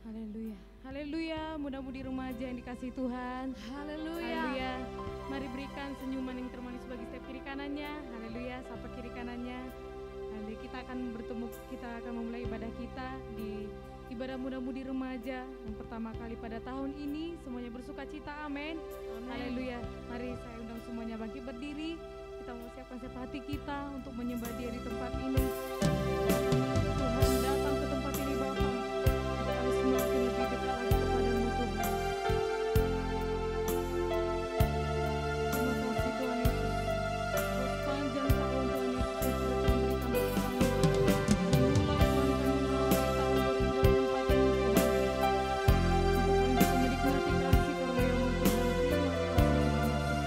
Haleluya, haleluya, mudah-mudi remaja yang dikasihi Tuhan. Haleluya. Haleluya. Mari berikan senyuman yang termanis bagi setiap kiri kanannya. Haleluya, sapa kiri kanannya. Haleluya, kita akan bertemu, kita akan memulai ibadah kita di ibadah mudah-mudi remaja yang pertama kali pada tahun ini. Semuanya bersuka cita, amin. Haleluya. Mari saya undang semuanya bangkit berdiri. Kita mempersiapkan siapa hati kita untuk menyembah Dia di tempat ini. Tuhan datang ke tempat ini Bapa. Kita harus semakin lebih dekat lagi kepadamu Tuhan. Terima kasih Tuhan Yesus. Sepanjang tahun Tuhan Yesus yang sudah Tuhan berikan bersama. Mulai Tuhan kami melalui tahun 2024 ini Tuhan. Untuk kami bisa menikmati kasih karunia-Mu Tuhan. Terima kasih Tuhan Yesus.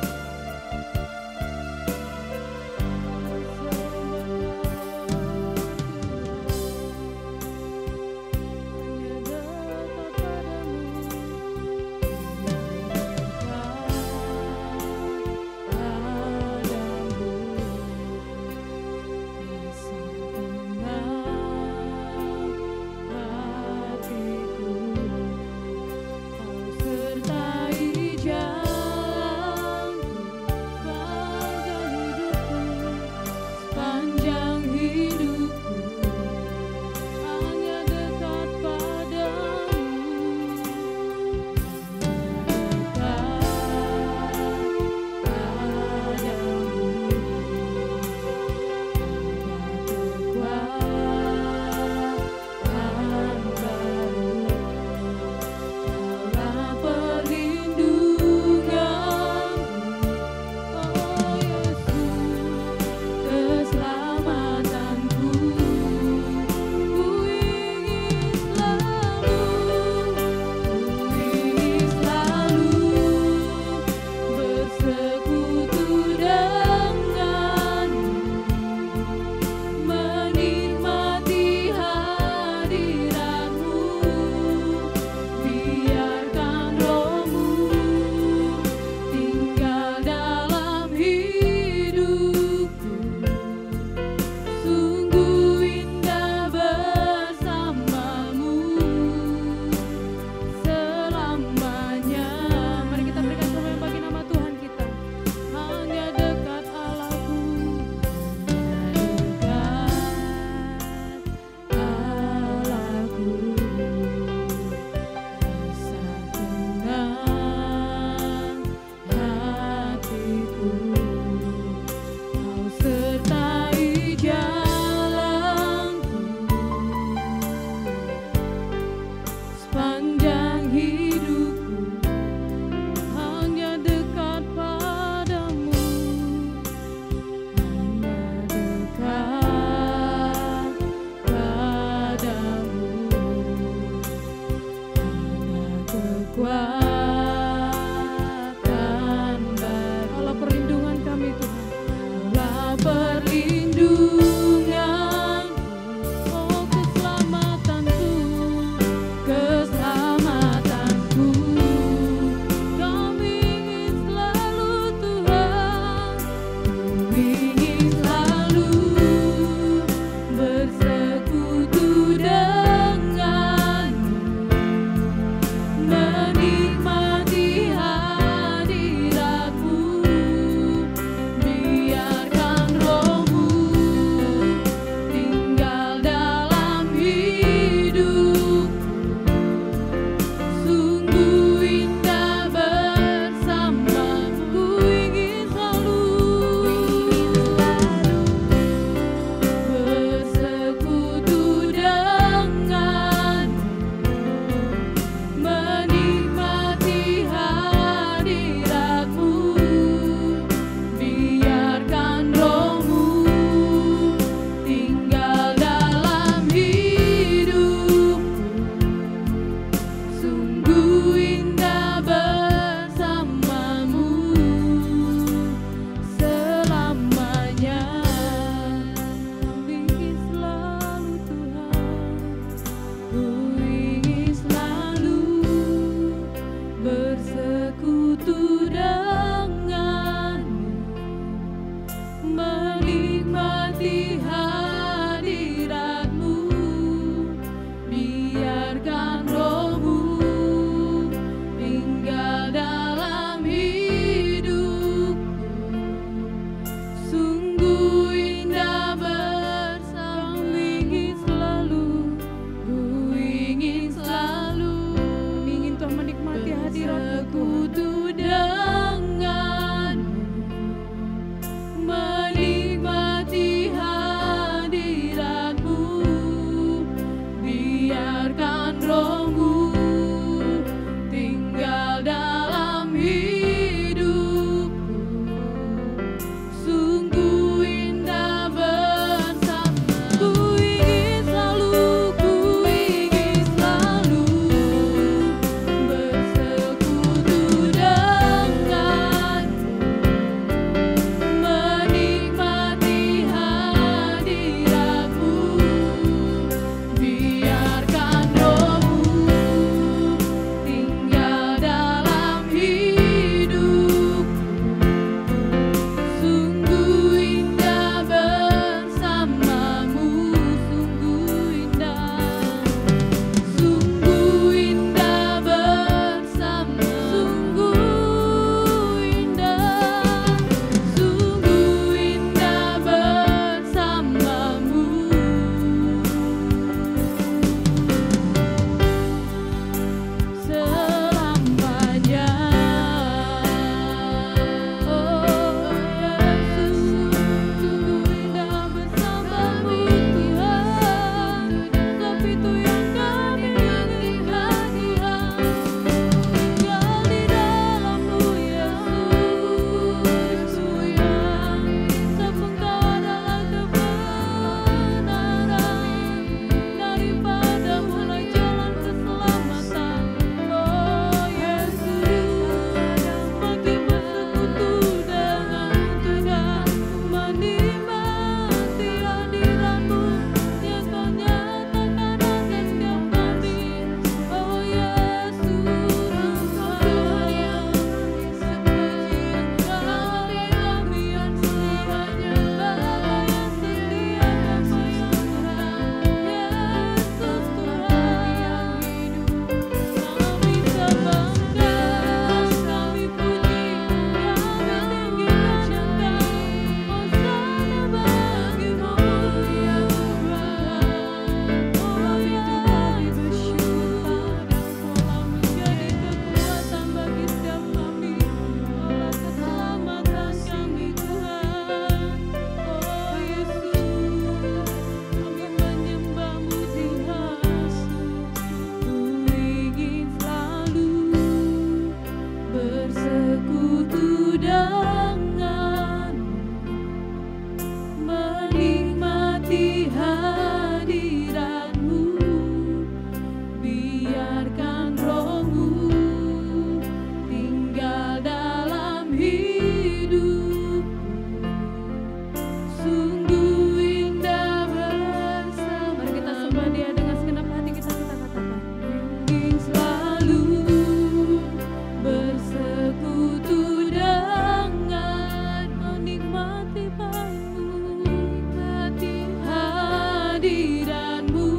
hadirat-Mu,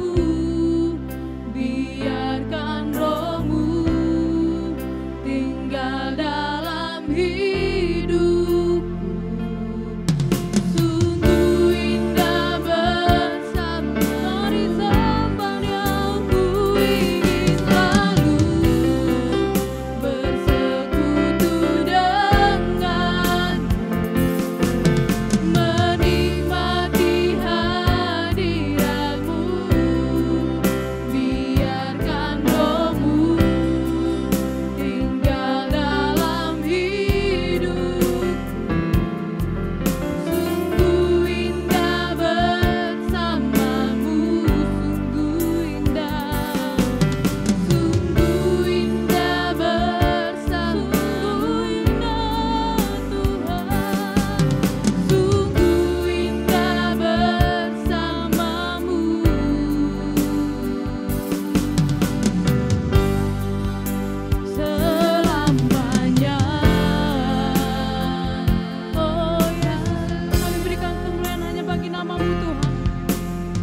biarkan Roh-Mu tinggal dalam hidupku. Sungguh indah bersama, mari sembah Yang ku ingin selalu bersekutu denganmu, menikmati hadirat-Mu, biarkan Roh-Mu tinggal dalam hidupku. Sungguh indah bersamamu, sungguh indah, sungguh indah bersamamu, Tuhan, sungguh indah bersamamu selamanya. Oh Yesus, kami berikan kemuliaan hanya bagi nama-Mu Tuhan.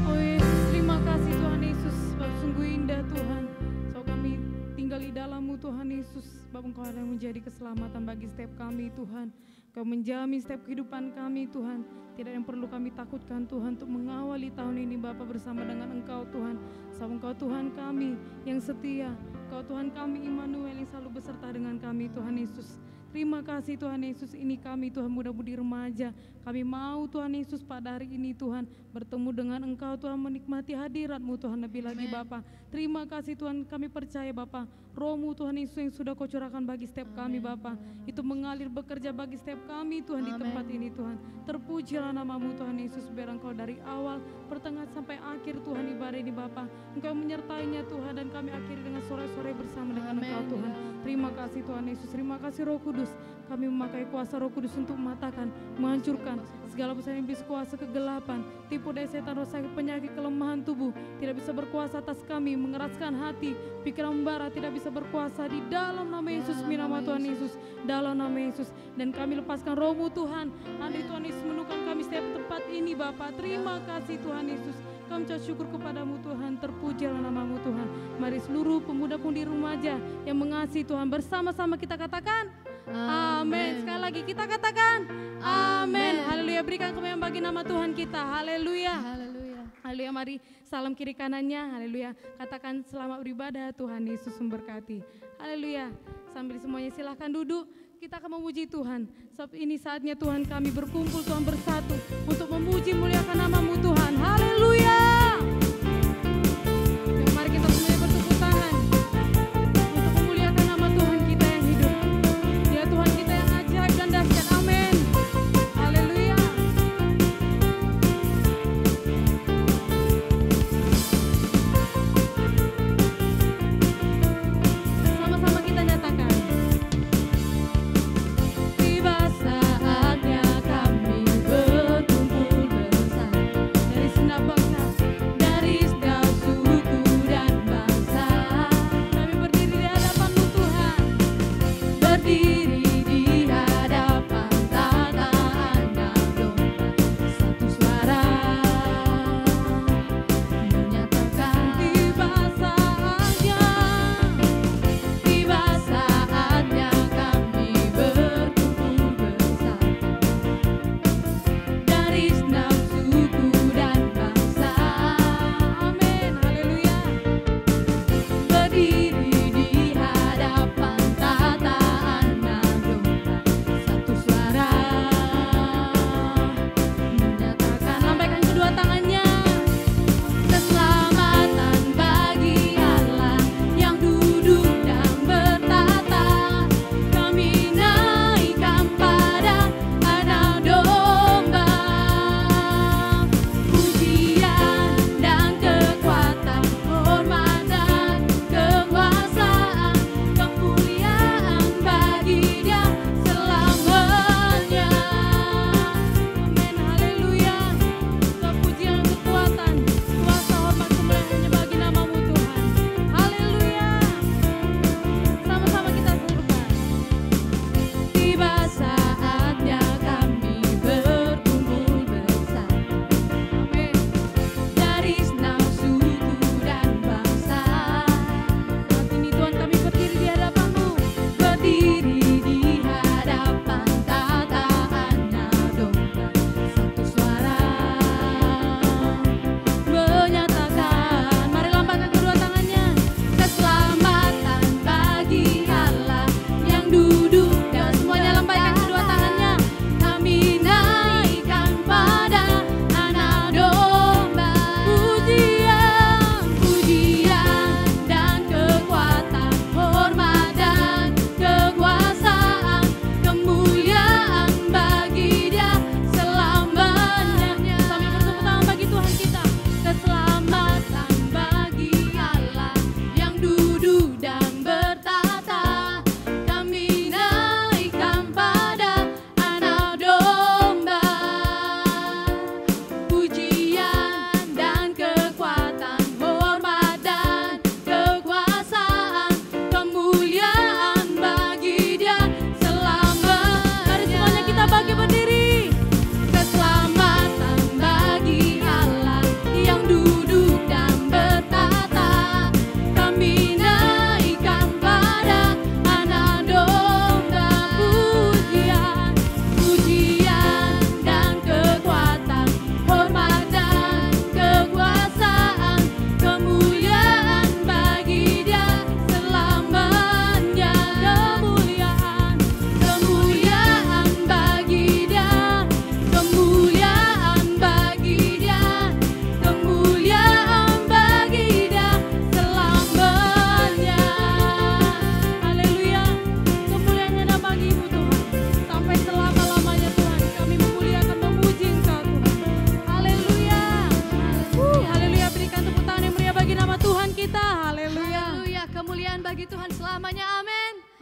Oh Yesus, terima kasih Tuhan Yesus, Bapa sungguh indah Tuhan. So kami tinggal di dalam-Mu Tuhan Yesus, Bapa Engkau yang menjadi keselamatan bagi setiap kami Tuhan. Kau menjamin setiap kehidupan kami Tuhan. Tidak yang perlu kami takutkan Tuhan untuk mengawali tahun ini Bapa bersama dengan Engkau Tuhan. Sebab Engkau Tuhan kami yang setia. Engkau Tuhan kami Immanuel yang selalu beserta dengan kami Tuhan Yesus. Terima kasih Tuhan Yesus, ini kami Tuhan muda-mudi remaja. Kami mau Tuhan Yesus pada hari ini Tuhan bertemu dengan Engkau Tuhan, menikmati hadirat-Mu Tuhan lebih lagi Bapa. Terima kasih Tuhan, kami percaya Bapa, Roh-Mu Tuhan Yesus yang sudah Kau curahkan bagi setiap kami Bapa, itu mengalir bekerja bagi setiap kami Tuhan di tempat ini Tuhan. Terpujilah nama-Mu Tuhan Yesus, biar Engkau dari awal, pertengahan sampai akhir Tuhan ibadah ini Bapa, Engkau menyertainya Tuhan, dan kami akhiri dengan sore-sore bersama dengan Engkau Tuhan. Terima kasih Tuhan Yesus, terima kasih Roh Kudus. Kami memakai kuasa Roh Kudus untuk mematakan, menghancurkan segala pesan iblis, kuasa kegelapan, tipu daya setan, roh sakit, penyakit, kelemahan tubuh tidak bisa berkuasa atas kami, mengeraskan hati, pikiran membara tidak bisa berkuasa di dalam nama Yesus, nama Tuhan Yesus, dalam nama Yesus. Dan kami lepaskan Roh-Mu Tuhan, hari Tuhan Yesus menukan kami setiap tempat ini Bapa. Terima kasih Tuhan Yesus, kami ucap syukur kepadamu Tuhan, terpujilah nama-Mu Tuhan. Mari seluruh pemuda-pemudi remaja yang mengasihi Tuhan, bersama-sama kita katakan amin. Sekali lagi kita katakan amin. Haleluya, berikan kemuliaan bagi nama Tuhan kita. Haleluya. Haleluya, mari salam kiri kanannya. Haleluya, katakan selamat beribadah, Tuhan Yesus memberkati. Haleluya, sambil semuanya silahkan duduk. Kita akan memuji Tuhan. Sebab ini saatnya Tuhan kami berkumpul Tuhan bersatu untuk memuji muliakan nama-Mu Tuhan. Haleluya. Mari kita semuanya bertepuk tangan untuk memuliakan nama Tuhan kita yang hidup. Dia Tuhan kita yang ajaib dan dahsyat. Amin. Haleluya. Sama-sama kita nyatakan. Tiba saatnya kami berkumpul bersama.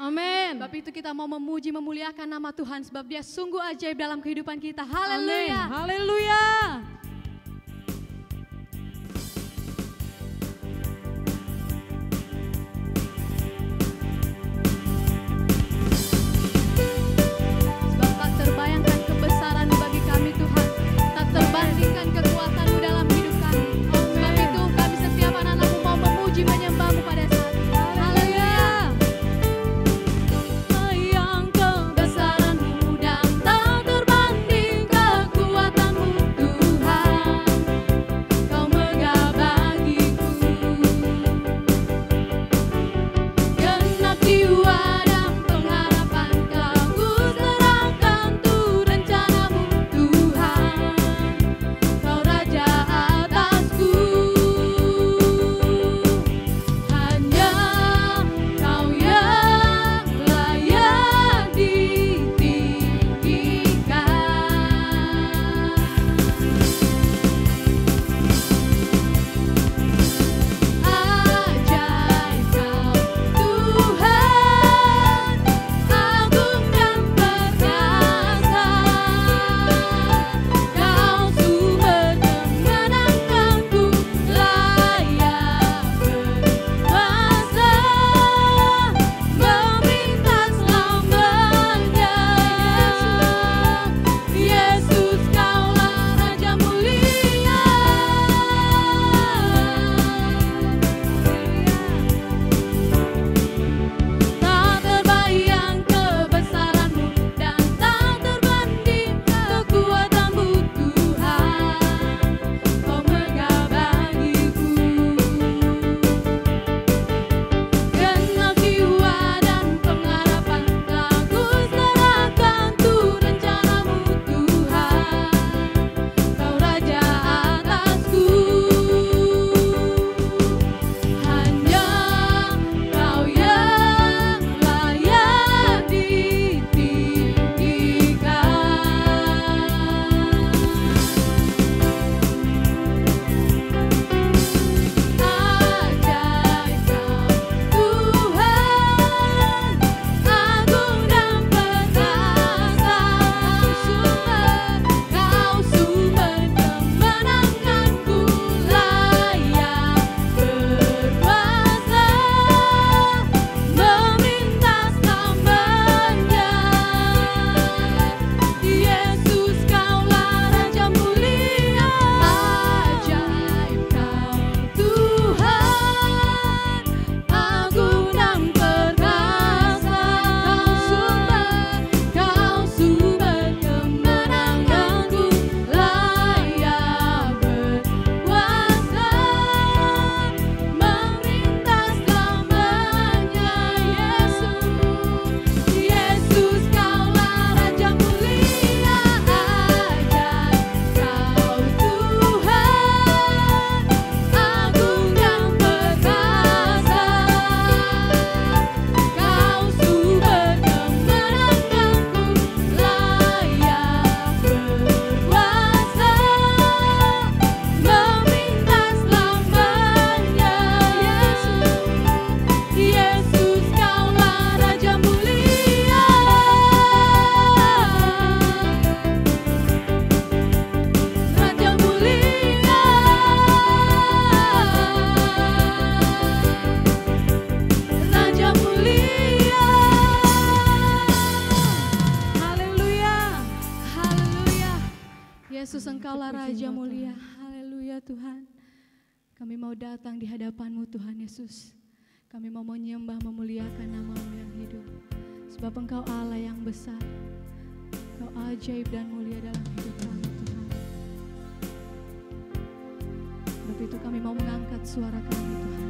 Amin. Sebab itu kita mau memuji, memuliakan nama Tuhan, sebab Dia sungguh ajaib dalam kehidupan kita. Haleluya. Haleluya. Sebab tak terbayangkan kebesaran-Mu bagi kami Tuhan, tak terbandingkan kekuatan-Mu dalam hidup kami. Sebab itu kami setiap anak-anak-Mu mau memuji, menyembah-Mu pada saat ini. Haleluya. Yang kebesaran-Mu dan tak terbanding kekuatan-Mu Tuhan, Kau megah bagiku. Genap jiwa dan pengharapan Kau serahkan tuh rencana-Mu Tuhan, Kau Raja atasku. Hanya Kau yang layak ditinggikan. Ajaib Kau Tuhan, agung dan perkasa. Kau sumber kemenanganku, layak berkuasa, memerintah selamanya. Yesus, Kaulah Raja mulia. Tak terbayang kebesaran-Mu dan tak terbanding kekuatan-Mu Tuhan, Kau megah bagiku. Genap jiwa dan pengharapan Ku serahkan tuh rencana-Mu Tuhan, Kau Raja atasku. Hanya Kau yang layak ditinggikan. Ajaib Kau Tuhan, agung dan perkasa. Kau sumber kemenanganku, layak berkuasa, memerintah selamanya. Yesus, Kaulah Raja mulia. Ajaib Kau Tuhan, agung dan perkasa. Kau sumber kemenanganku, layak berkuasa, memerintah selamanya. Yesus, Kaulah Raja mulia. Ajaib Kau Tuhan, agung dan perkasa. Kau sumber kemenanganku, layak berkuasa, memerintah selamanya. Yesus, Kaulah Raja mulia. Raja mulia. Raja mulia. Haleluya. Haleluya. Yesus, Engkaulah Raja mulia. Haleluya Tuhan. Kami mau datang di hadapan-Mu Tuhan Yesus. Kami mau menyembah, memuliakan nama-Mu yang hidup. Sebab Engkau Allah yang besar. Engkau ajaib dan mulia dalam hidup kami Tuhan. Sebab itu kami mau mengangkat suara kami Tuhan,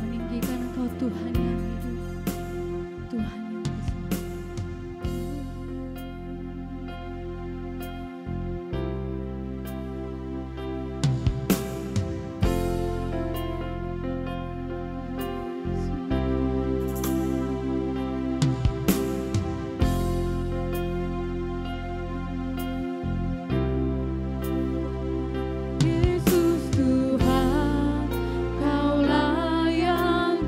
meninggikan Engkau Tuhan yang hidup, Tuhan yang besar. Yesus Tuhan, Kaulah yang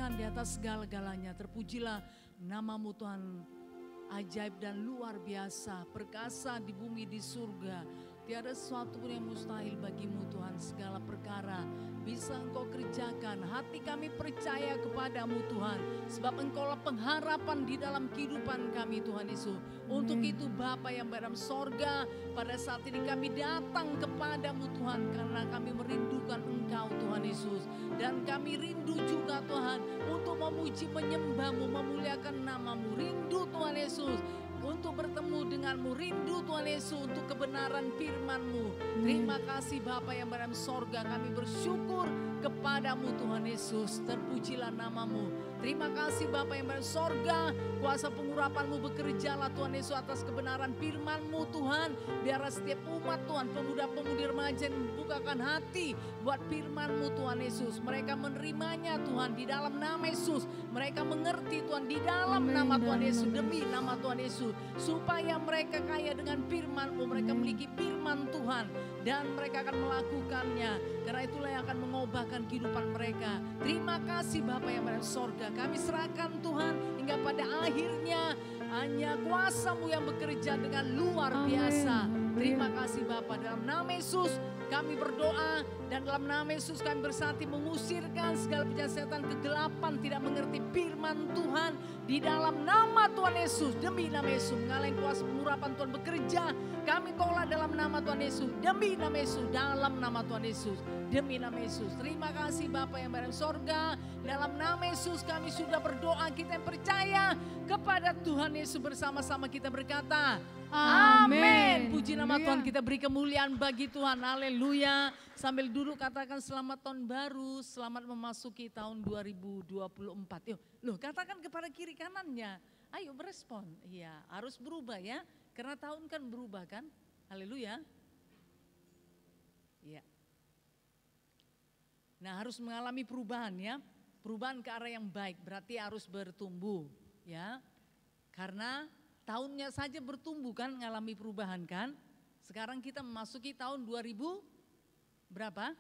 Tuhan di atas segala-galanya. Terpujilah nama-Mu Tuhan, ajaib dan luar biasa, perkasa di bumi di surga. Tiada sesuatu pun yang mustahil bagimu Tuhan, segala perkara bisa Engkau kerjakan. Hati kami percaya kepadamu Tuhan, sebab Engkaulah pengharapan di dalam kehidupan kami Tuhan Yesus. Untuk itu Bapa yang dalam sorga, pada saat ini kami datang kepadamu Tuhan, karena kami merindukan Engkau Tuhan Yesus. Dan kami rindu juga Tuhan untuk memuji menyembah-Mu, memuliakan nama-Mu. Rindu Tuhan Yesus untuk bertemu denganmu, rindu Tuhan Yesus untuk kebenaran firman-Mu. Terima kasih Bapa yang dalam sorga, kami bersyukur kepadamu Tuhan Yesus. Terpujilah nama-Mu. Terima kasih Bapa yang dalam sorga, kuasa pengurapan-Mu bekerjalah Tuhan Yesus atas kebenaran firman-Mu Tuhan. Biar setiap umat Tuhan, pemuda-pemudi remaja yang membukakan hati buat firman-Mu Tuhan Yesus. Mereka menerimanya Tuhan di dalam nama Yesus. Mereka mengerti Tuhan di dalam nama Tuhan Yesus, demi nama Tuhan Yesus. Supaya mereka kaya dengan firman-Mu, mereka memiliki firman Tuhan dan mereka akan melakukannya. Karena itulah yang akan mengubahkan kehidupan mereka. Terima kasih Bapa yang ada di sorga. Kami serahkan Tuhan hingga pada akhirnya hanya kuasa-Mu yang bekerja dengan luar biasa. Terima kasih Bapa, dalam nama Yesus kami berdoa, dan dalam nama Yesus kami bersatu mengusirkan segala penjahat setan kegelapan tidak mengerti firman Tuhan di dalam nama Tuhan Yesus. Demi nama Yesus mengalami kuasa pengurapan Tuhan bekerja, kami tolak dalam nama Tuhan Yesus. Demi nama Yesus, dalam nama Tuhan Yesus, demi nama Yesus. Terima kasih Bapa yang berada di sorga, dalam nama Yesus kami sudah berdoa, kita yang percaya kepada Tuhan Yesus. Bersama-sama kita berkata amin. Puji nama Tuhan, kita beri kemuliaan bagi Tuhan. Haleluya. Sambil duduk katakan selamat tahun baru, selamat memasuki tahun 2024. Yuk, loh, katakan kepada kiri kanannya, ayo berespon. Iya, harus berubah ya, karena tahun kan berubah kan. Haleluya. Iya. Nah, harus mengalami perubahan ya, perubahan ke arah yang baik, berarti harus bertumbuh ya. Karena tahunnya saja bertumbuh kan, mengalami perubahan kan. Sekarang kita memasuki tahun 2000 berapa?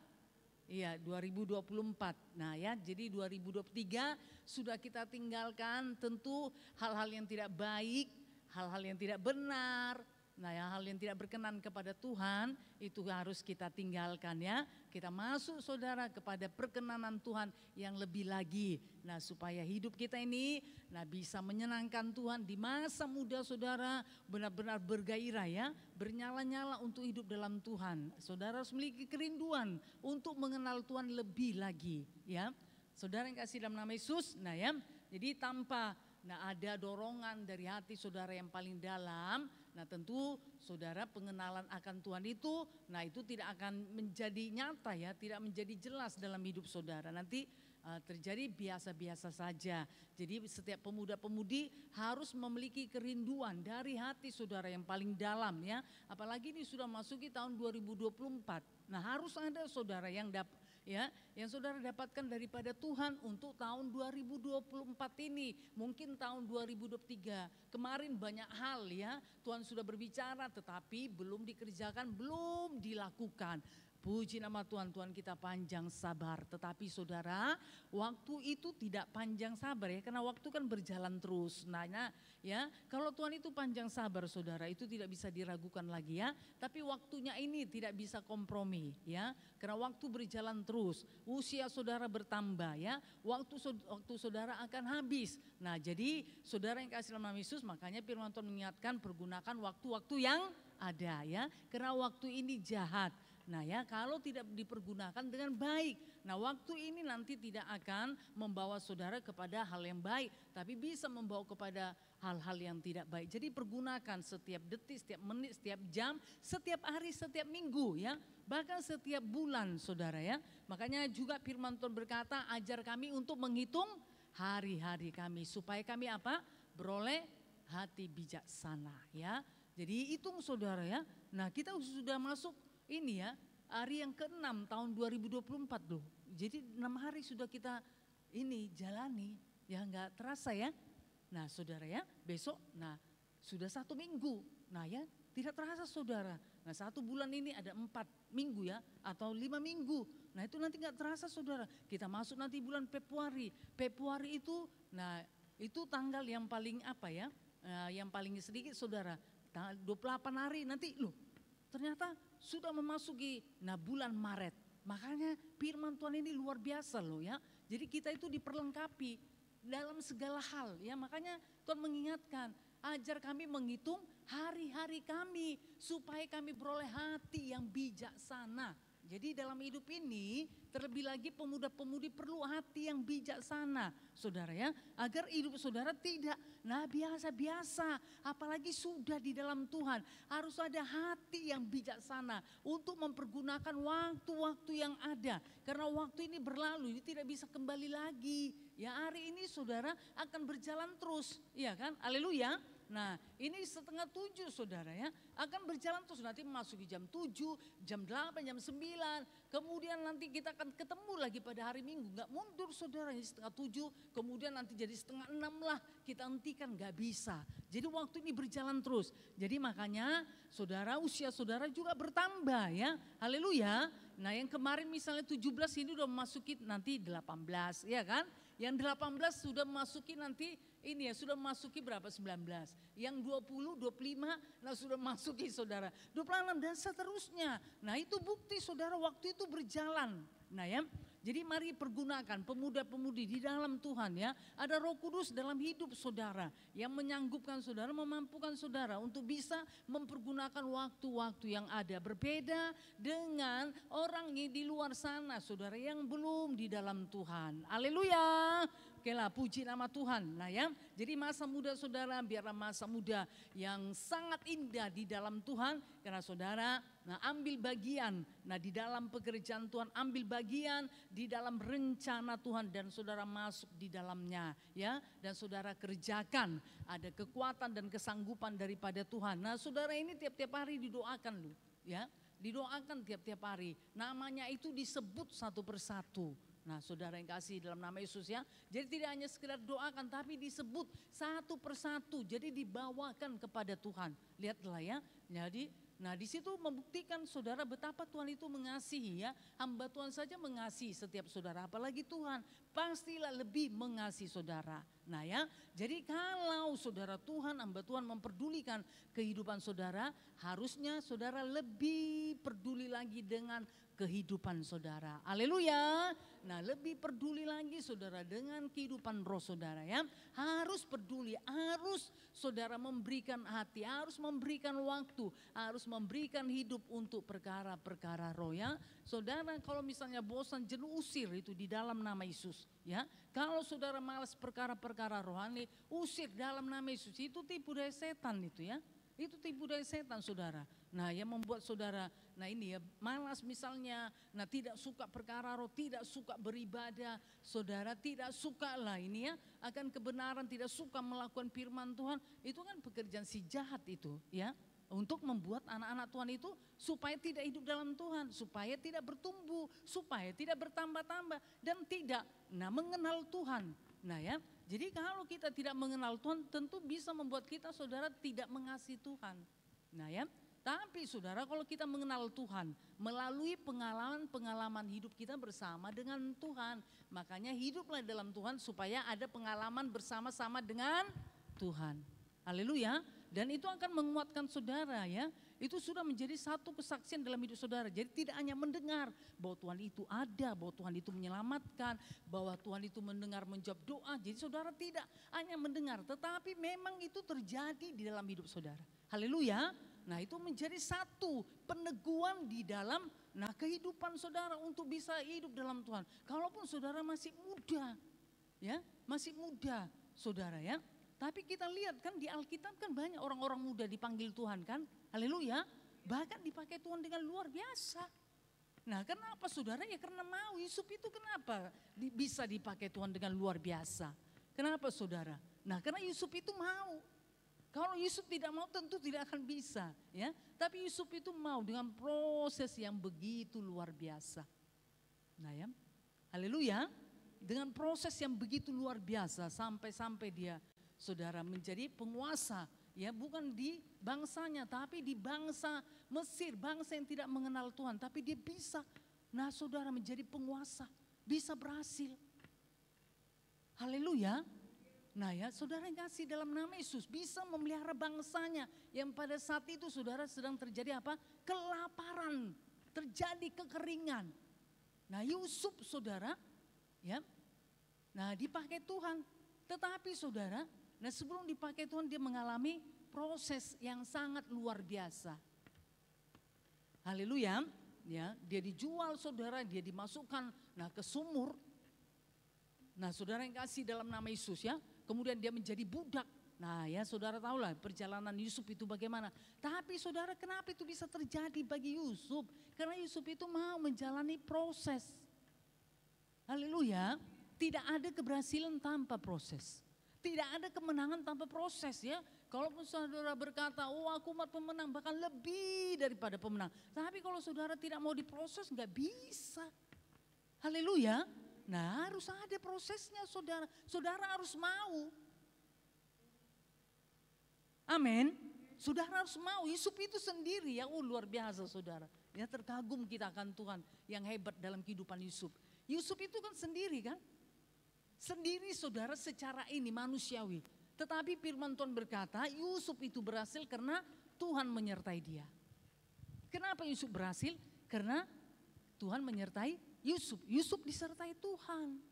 Iya, 2024. Nah ya, jadi 2023 sudah kita tinggalkan tentu hal-hal yang tidak baik, hal-hal yang tidak benar. Nah ya, hal yang tidak berkenan kepada Tuhan itu harus kita tinggalkan ya. Kita masuk saudara kepada perkenanan Tuhan yang lebih lagi. Nah supaya hidup kita ini bisa menyenangkan Tuhan di masa muda saudara, benar-benar bergairah ya. Bernyala-nyala untuk hidup dalam Tuhan. Saudara harus memiliki kerinduan untuk mengenal Tuhan lebih lagi ya. Saudara yang kasih dalam nama Yesus, nah ya. Jadi tanpa ada dorongan dari hati saudara yang paling dalam. Nah tentu saudara pengenalan akan Tuhan itu, itu tidak akan menjadi nyata ya, tidak menjadi jelas dalam hidup saudara. Nanti terjadi biasa-biasa saja. Jadi setiap pemuda-pemudi harus memiliki kerinduan dari hati saudara yang paling dalam ya. Apalagi ini sudah masuki tahun 2024. Nah harus ada saudara yang yang saudara dapatkan daripada Tuhan untuk tahun 2024 ini. Mungkin tahun 2023 kemarin banyak hal ya Tuhan sudah berbicara tetapi belum dikerjakan, belum dilakukan. Puji nama Tuhan, Tuhan kita panjang sabar. Tetapi saudara, waktu itu tidak panjang sabar ya, karena waktu kan berjalan terus. Nah ya, kalau Tuhan itu panjang sabar saudara, itu tidak bisa diragukan lagi ya. Tapi waktunya ini tidak bisa kompromi ya, karena waktu berjalan terus. Usia saudara bertambah ya, waktu saudara akan habis. Nah jadi saudara yang kasih dalam nama Yesus, makanya firman Tuhan mengingatkan pergunakan waktu-waktu yang ada ya, karena waktu ini jahat. Nah ya, kalau tidak dipergunakan dengan baik, nah waktu ini nanti tidak akan membawa saudara kepada hal yang baik, tapi bisa membawa kepada hal-hal yang tidak baik. Jadi pergunakan setiap detik, setiap menit, setiap jam, setiap hari, setiap minggu ya, bahkan setiap bulan saudara ya. Makanya juga firman Tuhan berkata, ajar kami untuk menghitung hari-hari kami, supaya kami apa? Beroleh hati bijaksana ya. Jadi hitung saudara ya, nah kita sudah masuk ini ya, hari yang ke-6 tahun 2024 loh. Jadi 6 hari sudah kita ini jalani, ya nggak terasa ya. Nah saudara ya, besok sudah 1 minggu. Nah ya, tidak terasa saudara. Nah 1 bulan ini ada 4 minggu ya, atau 5 minggu. Nah itu nanti nggak terasa saudara, kita masuk nanti bulan Februari. Februari itu, nah itu tanggal yang paling apa ya, yang paling sedikit saudara, 28 hari nanti loh. Ternyata sudah memasuki bulan Maret. Makanya firman Tuhan ini luar biasa loh ya. Jadi kita itu diperlengkapi dalam segala hal ya. Makanya Tuhan mengingatkan, ajar kami menghitung hari-hari kami supaya kami beroleh hati yang bijaksana. Jadi dalam hidup ini terlebih lagi pemuda-pemudi perlu hati yang bijaksana saudara ya. Agar hidup saudara tidak biasa-biasa, apalagi sudah di dalam Tuhan. Harus ada hati yang bijaksana untuk mempergunakan waktu-waktu yang ada. Karena waktu ini berlalu, ini tidak bisa kembali lagi. Ya hari ini saudara akan berjalan terus, iya kan? Haleluya. Nah ini 6:30 saudara ya, akan berjalan terus, nanti memasuki jam 7, jam 8, jam 9, kemudian nanti kita akan ketemu lagi pada hari Minggu, gak mundur saudara, ini 6:30, kemudian nanti jadi 5:30 lah, kita hentikan, gak bisa. Jadi waktu ini berjalan terus, jadi makanya saudara usia saudara juga bertambah ya, haleluya. Nah yang kemarin misalnya 17 ini udah memasuki nanti 18 ya kan, yang 18 sudah memasuki nanti ini ya, sudah memasuki berapa 19, yang 20, 25, nah sudah masuki saudara, 26 dan seterusnya. Nah itu bukti saudara waktu itu berjalan. Nah ya, jadi mari pergunakan pemuda-pemudi di dalam Tuhan ya. Ada Roh Kudus dalam hidup saudara yang menyanggupkan saudara, memampukan saudara untuk bisa mempergunakan waktu-waktu yang ada. Berbeda dengan orang yang di luar sana saudara yang belum di dalam Tuhan. Haleluya. Oke lah, puji nama Tuhan. Nah ya, jadi masa muda saudara biarlah masa muda yang sangat indah di dalam Tuhan. Karena saudara ambil bagian di dalam pekerjaan Tuhan, ambil bagian di dalam rencana Tuhan dan saudara masuk di dalamnya ya. Dan saudara kerjakan, ada kekuatan dan kesanggupan daripada Tuhan. Nah saudara ini tiap-tiap hari didoakan loh ya. Didoakan tiap-tiap hari, namanya itu disebut satu persatu. Nah saudara yang kasih dalam nama Yesus ya. Jadi tidak hanya sekedar doakan tapi disebut satu persatu. Jadi dibawakan kepada Tuhan. Lihatlah ya. Jadi di situ membuktikan saudara betapa Tuhan itu mengasihi ya. Hamba Tuhan saja mengasihi setiap saudara, apalagi Tuhan pastilah lebih mengasihi saudara. Nah ya, jadi kalau saudara Tuhan, hamba Tuhan memperdulikan kehidupan saudara, harusnya saudara lebih peduli lagi dengan kehidupan saudara. Haleluya. Nah lebih peduli lagi saudara dengan kehidupan roh saudara ya. Harus peduli, harus saudara memberikan hati, harus memberikan waktu, harus memberikan hidup untuk perkara-perkara roh ya. Saudara kalau misalnya bosan, jenuh, usir itu di dalam nama Yesus ya. Kalau saudara malas perkara-perkara rohani, usir dalam nama Yesus. Itu tipu daya setan itu ya. Itu tipu daya setan saudara. Nah yang membuat saudara, ini ya malas misalnya, tidak suka perkara roh, tidak suka beribadah, saudara tidak suka lah ini ya akan kebenaran, tidak suka melakukan firman Tuhan, itu kan pekerjaan si jahat itu ya. Untuk membuat anak-anak Tuhan itu supaya tidak hidup dalam Tuhan, supaya tidak bertumbuh, supaya tidak bertambah-tambah dan tidak mengenal Tuhan. Nah ya, jadi kalau kita tidak mengenal Tuhan tentu bisa membuat kita saudara tidak mengasihi Tuhan. Nah ya, tapi saudara kalau kita mengenal Tuhan melalui pengalaman-pengalaman hidup kita bersama dengan Tuhan. Makanya hiduplah dalam Tuhan supaya ada pengalaman bersama-sama dengan Tuhan. Haleluya. Dan itu akan menguatkan saudara ya. Itu sudah menjadi satu kesaksian dalam hidup saudara. Jadi tidak hanya mendengar bahwa Tuhan itu ada, bahwa Tuhan itu menyelamatkan, bahwa Tuhan itu mendengar menjawab doa. Jadi saudara tidak hanya mendengar, tetapi memang itu terjadi di dalam hidup saudara. Haleluya. Nah itu menjadi satu peneguhan di dalam kehidupan saudara untuk bisa hidup dalam Tuhan. Kalaupun saudara masih muda ya, masih muda saudara ya. Tapi kita lihat kan di Alkitab kan banyak orang-orang muda dipanggil Tuhan kan. Haleluya. Bahkan dipakai Tuhan dengan luar biasa. Nah kenapa saudara? Ya karena mau. Yusuf itu kenapa bisa dipakai Tuhan dengan luar biasa? Kenapa saudara? Nah karena Yusuf itu mau. Kalau Yusuf tidak mau tentu tidak akan bisa. Ya. Tapi Yusuf itu mau dengan proses yang begitu luar biasa. Nah ya. Haleluya. Dengan proses yang begitu luar biasa sampai dia saudara menjadi penguasa ya, bukan di bangsanya tapi di bangsa Mesir, bangsa yang tidak mengenal Tuhan, tapi dia bisa Nah saudara menjadi penguasa, bisa berhasil. Haleluya. Nah ya saudara yang kasih dalam nama Yesus bisa memelihara bangsanya. Yang pada saat itu saudara sedang terjadi apa? Kelaparan, terjadi kekeringan. Nah Yusuf saudara ya, nah dipakai Tuhan. Tetapi saudara, nah sebelum dipakai Tuhan dia mengalami proses yang sangat luar biasa. Haleluya. Ya, dia dijual saudara, dia dimasukkan ke sumur. Nah saudara yang kasih dalam nama Yesus ya, kemudian dia menjadi budak. Nah ya saudara tahulah perjalanan Yusuf itu bagaimana. Tapi saudara kenapa itu bisa terjadi bagi Yusuf? Karena Yusuf itu mau menjalani proses. Haleluya, tidak ada keberhasilan tanpa proses. Tidak ada kemenangan tanpa proses ya. Kalaupun saudara berkata, oh aku umat pemenang, bahkan lebih daripada pemenang. Tapi kalau saudara tidak mau diproses, nggak bisa. Haleluya. Nah harus ada prosesnya saudara. Saudara harus mau. Amin. Saudara harus mau. Yusuf itu sendiri ya, luar biasa saudara. Ya terkagum kita akan Tuhan yang hebat dalam kehidupan Yusuf. Yusuf itu kan sendiri kan. Sendiri saudara secara ini manusiawi. Tetapi firman Tuhan berkata Yusuf itu berhasil karena Tuhan menyertai dia. Kenapa Yusuf berhasil? Karena Tuhan menyertai Yusuf. Yusuf disertai Tuhan.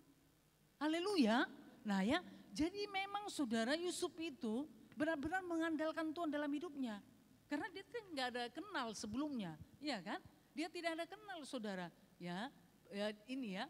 Haleluya. Nah ya, jadi memang saudara Yusuf itu benar-benar mengandalkan Tuhan dalam hidupnya. Karena dia nggak ada kenal sebelumnya. Iya kan? Dia tidak ada kenal saudara. Ya ini ya,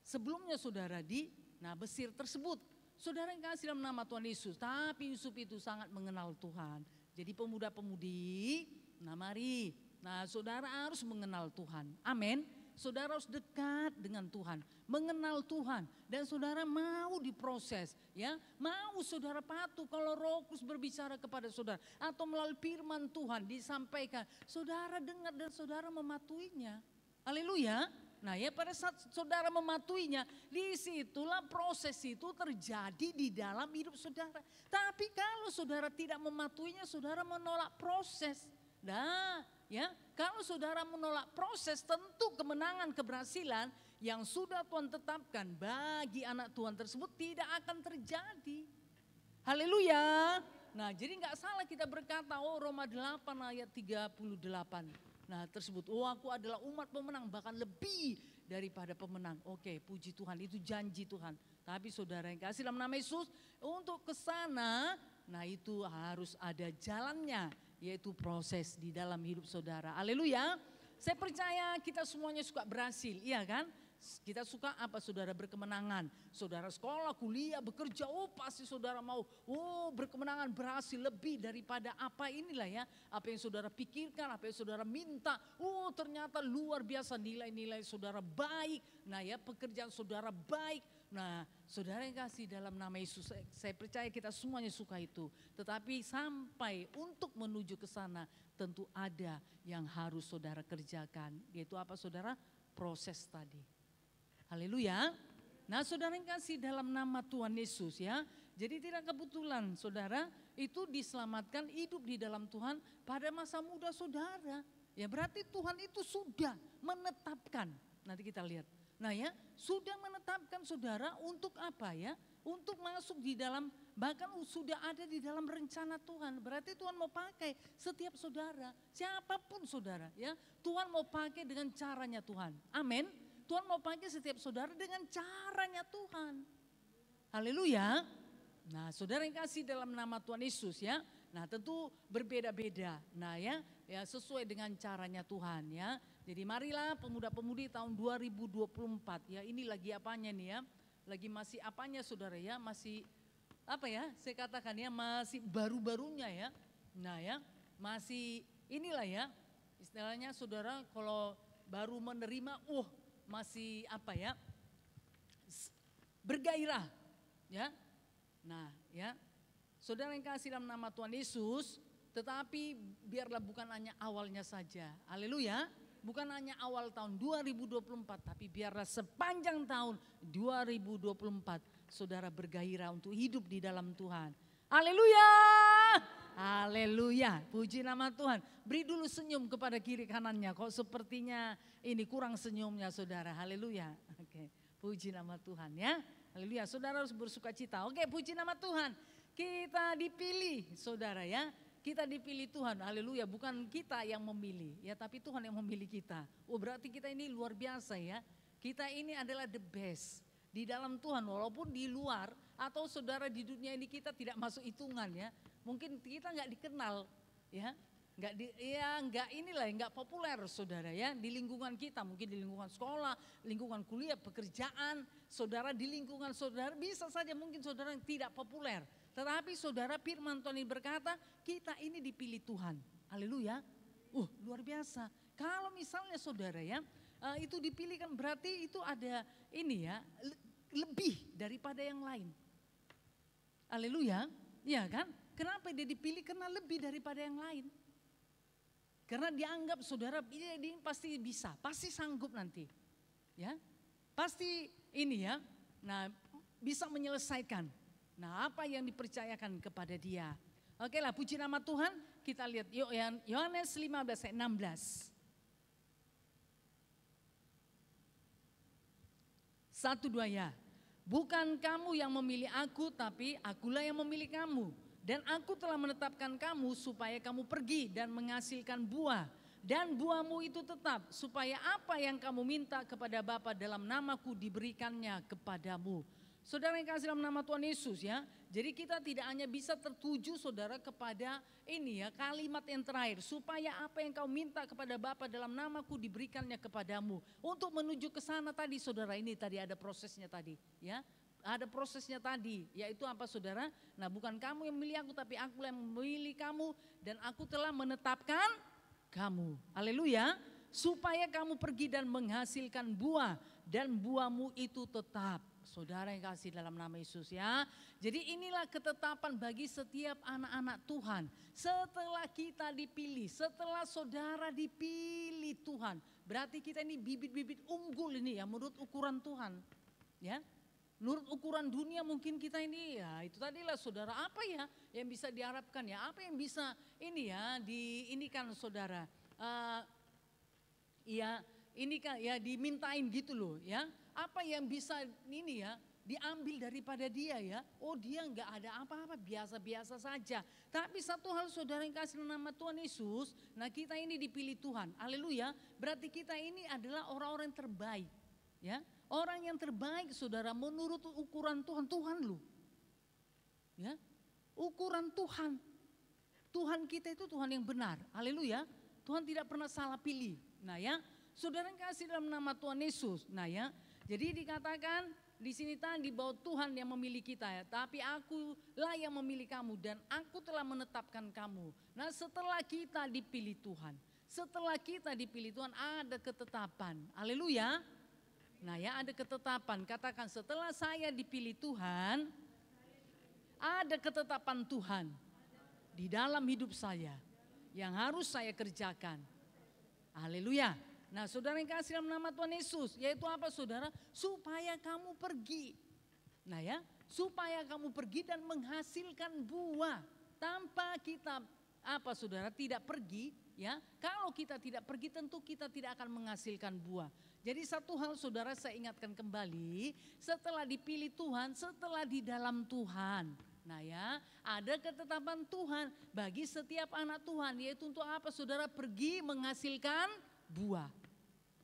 sebelumnya saudara di Mesir tersebut. Saudara yang kasih dalam nama Tuhan Yesus, tapi Yusuf itu sangat mengenal Tuhan. Jadi pemuda-pemudi, mari. Nah saudara harus mengenal Tuhan, amin. Saudara harus dekat dengan Tuhan, mengenal Tuhan. Dan saudara mau diproses, ya. Mau saudara patuh kalau Roh Kudus berbicara kepada saudara. Atau melalui firman Tuhan disampaikan, saudara dengar dan saudara mematuhinya. Haleluya. Nah ya pada saat saudara mematuhinya, disitulah proses itu terjadi di dalam hidup saudara. Tapi kalau saudara tidak mematuhinya, saudara menolak proses. Nah ya kalau saudara menolak proses, tentu kemenangan keberhasilan yang sudah Tuhan tetapkan bagi anak Tuhan tersebut tidak akan terjadi. Haleluya. Nah jadi gak salah kita berkata, Roma 8 ayat 38. Nah tersebut, aku adalah umat pemenang bahkan lebih daripada pemenang. Oke, puji Tuhan, itu janji Tuhan. Tapi saudara yang kasih dalam nama Yesus, untuk ke sana, nah itu harus ada jalannya, yaitu proses di dalam hidup saudara. Haleluya. Saya percaya kita semuanya suka berhasil, iya kan? Kita suka apa saudara? Berkemenangan. Saudara sekolah, kuliah, bekerja, pasti saudara mau berkemenangan, berhasil lebih daripada apa inilah ya. Apa yang saudara pikirkan, apa yang saudara minta. Ternyata luar biasa nilai-nilai saudara baik. Nah ya pekerjaan saudara baik. Nah saudara yang kasih dalam nama Yesus, saya percaya kita semuanya suka itu. Tetapi sampai untuk menuju ke sana tentu ada yang harus saudara kerjakan. Yaitu apa saudara? Proses tadi. Haleluya. Nah saudara yang kasih dalam nama Tuhan Yesus ya. Jadi tidak kebetulan saudara itu diselamatkan hidup di dalam Tuhan pada masa muda saudara. Ya berarti Tuhan itu sudah menetapkan. Nanti kita lihat. Nah ya sudah menetapkan saudara untuk apa ya? Untuk masuk di dalam, bahkan sudah ada di dalam rencana Tuhan. Berarti Tuhan mau pakai setiap saudara, siapapun saudara ya. Tuhan mau pakai dengan caranya Tuhan. Amin. Tuhan mau pakai setiap saudara dengan caranya Tuhan. Haleluya. Nah saudara yang kasih dalam nama Tuhan Yesus ya. Nah tentu berbeda-beda. Nah ya sesuai dengan caranya Tuhan ya. Jadi marilah pemuda-pemudi tahun 2024 ya. Ini lagi apanya nih ya. Lagi masih apanya saudara ya. Masih apa ya saya katakan ya. Masih baru-barunya ya. Nah ya masih inilah ya. Istilahnya saudara kalau baru menerima masih apa ya, bergairah ya. Nah ya saudara yang kasih dalam nama Tuhan Yesus, tetapi biarlah bukan hanya awalnya saja. Haleluya. Bukan hanya awal tahun 2024, tapi biarlah sepanjang tahun 2024 saudara bergairah untuk hidup di dalam Tuhan. Haleluya. Haleluya, puji nama Tuhan. Beri dulu senyum kepada kiri kanannya, kok sepertinya ini kurang senyumnya saudara. Haleluya. Oke, puji nama Tuhan ya. Haleluya, saudara harus bersuka cita. Oke, puji nama Tuhan. Kita dipilih saudara ya. Kita dipilih Tuhan, haleluya, bukan kita yang memilih ya, tapi Tuhan yang memilih kita. Oh, berarti kita ini luar biasa ya. Kita ini adalah the best di dalam Tuhan, walaupun di luar atau saudara di dunia ini kita tidak masuk hitungan ya. Mungkin kita nggak dikenal ya, nggak populer saudara ya di lingkungan kita, mungkin di lingkungan sekolah, lingkungan kuliah, pekerjaan, saudara di lingkungan saudara bisa saja mungkin saudara yang tidak populer. Tetapi saudara, firman Tuhan ini berkata kita ini dipilih Tuhan. Haleluya. Luar biasa. Kalau misalnya saudara ya itu dipilih kan berarti itu ada ini ya lebih daripada yang lain. Haleluya. Ya kan? Kenapa dia dipilih? Karena lebih daripada yang lain. Karena dianggap saudara ini pasti bisa, pasti sanggup nanti. Ya. Pasti ini ya. Nah, bisa menyelesaikan. Nah, apa yang dipercayakan kepada dia. Oke lah, puji nama Tuhan. Kita lihat Yohanes 15 ayat 16. 1-2 ya. Bukan kamu yang memilih aku, tapi akulah yang memilih kamu. Dan aku telah menetapkan kamu supaya kamu pergi dan menghasilkan buah. Dan buahmu itu tetap, supaya apa yang kamu minta kepada Bapa dalam namaku diberikannya kepadamu. Saudara yang kasih dalam nama Tuhan Yesus ya. Jadi kita tidak hanya bisa tertuju saudara kepada ini ya kalimat yang terakhir. Supaya apa yang kau minta kepada Bapa dalam namaku diberikannya kepadamu. Untuk menuju ke sana tadi saudara, ini tadi ada prosesnya tadi ya. Ada prosesnya tadi, yaitu apa saudara? Nah, bukan kamu yang memilih aku, tapi aku yang memilih kamu. Dan aku telah menetapkan kamu. Haleluya. Supaya kamu pergi dan menghasilkan buah. Dan buahmu itu tetap. Saudara yang kasih dalam nama Yesus ya. Jadi inilah ketetapan bagi setiap anak-anak Tuhan. Setelah kita dipilih, setelah saudara dipilih Tuhan. Berarti kita ini bibit-bibit unggul ini ya menurut ukuran Tuhan. Ya. Menurut ukuran dunia mungkin kita ini ya itu tadilah saudara, apa ya yang bisa diharapkan ya. Apa yang bisa ini ya diinikan saudara. Ya ini kan ya dimintain gitu loh ya. Apa yang bisa ini ya diambil daripada dia ya. Oh, dia enggak ada apa-apa, biasa-biasa saja. Tapi satu hal saudara yang kasih nama Tuhan Yesus, nah kita ini dipilih Tuhan. Haleluya. Berarti kita ini adalah orang-orang yang terbaik. Ya, orang yang terbaik saudara menurut ukuran Tuhan, Tuhan lu. Ya. Ukuran Tuhan. Tuhan kita itu Tuhan yang benar. Haleluya. Tuhan tidak pernah salah pilih. Nah ya, saudara yang kasih dalam nama Tuhan Yesus. Nah ya, jadi dikatakan di sini tadi bahwa Tuhan yang memilih kita ya. Tapi akulah yang memilih kamu dan aku telah menetapkan kamu. Nah setelah kita dipilih Tuhan. Setelah kita dipilih Tuhan ada ketetapan. Haleluya. Nah ya ada ketetapan. Katakan setelah saya dipilih Tuhan. Ada ketetapan Tuhan. Di dalam hidup saya. Yang harus saya kerjakan. Haleluya. Nah saudara yang kasih dalam nama Tuhan Yesus, yaitu apa saudara? Supaya kamu pergi. Nah ya, supaya kamu pergi dan menghasilkan buah. Tanpa kita apa saudara tidak pergi ya. Kalau kita tidak pergi tentu kita tidak akan menghasilkan buah. Jadi satu hal saudara saya ingatkan kembali, setelah dipilih Tuhan, setelah di dalam Tuhan. Nah ya, ada ketetapan Tuhan bagi setiap anak Tuhan, yaitu untuk apa saudara? Pergi menghasilkan buah.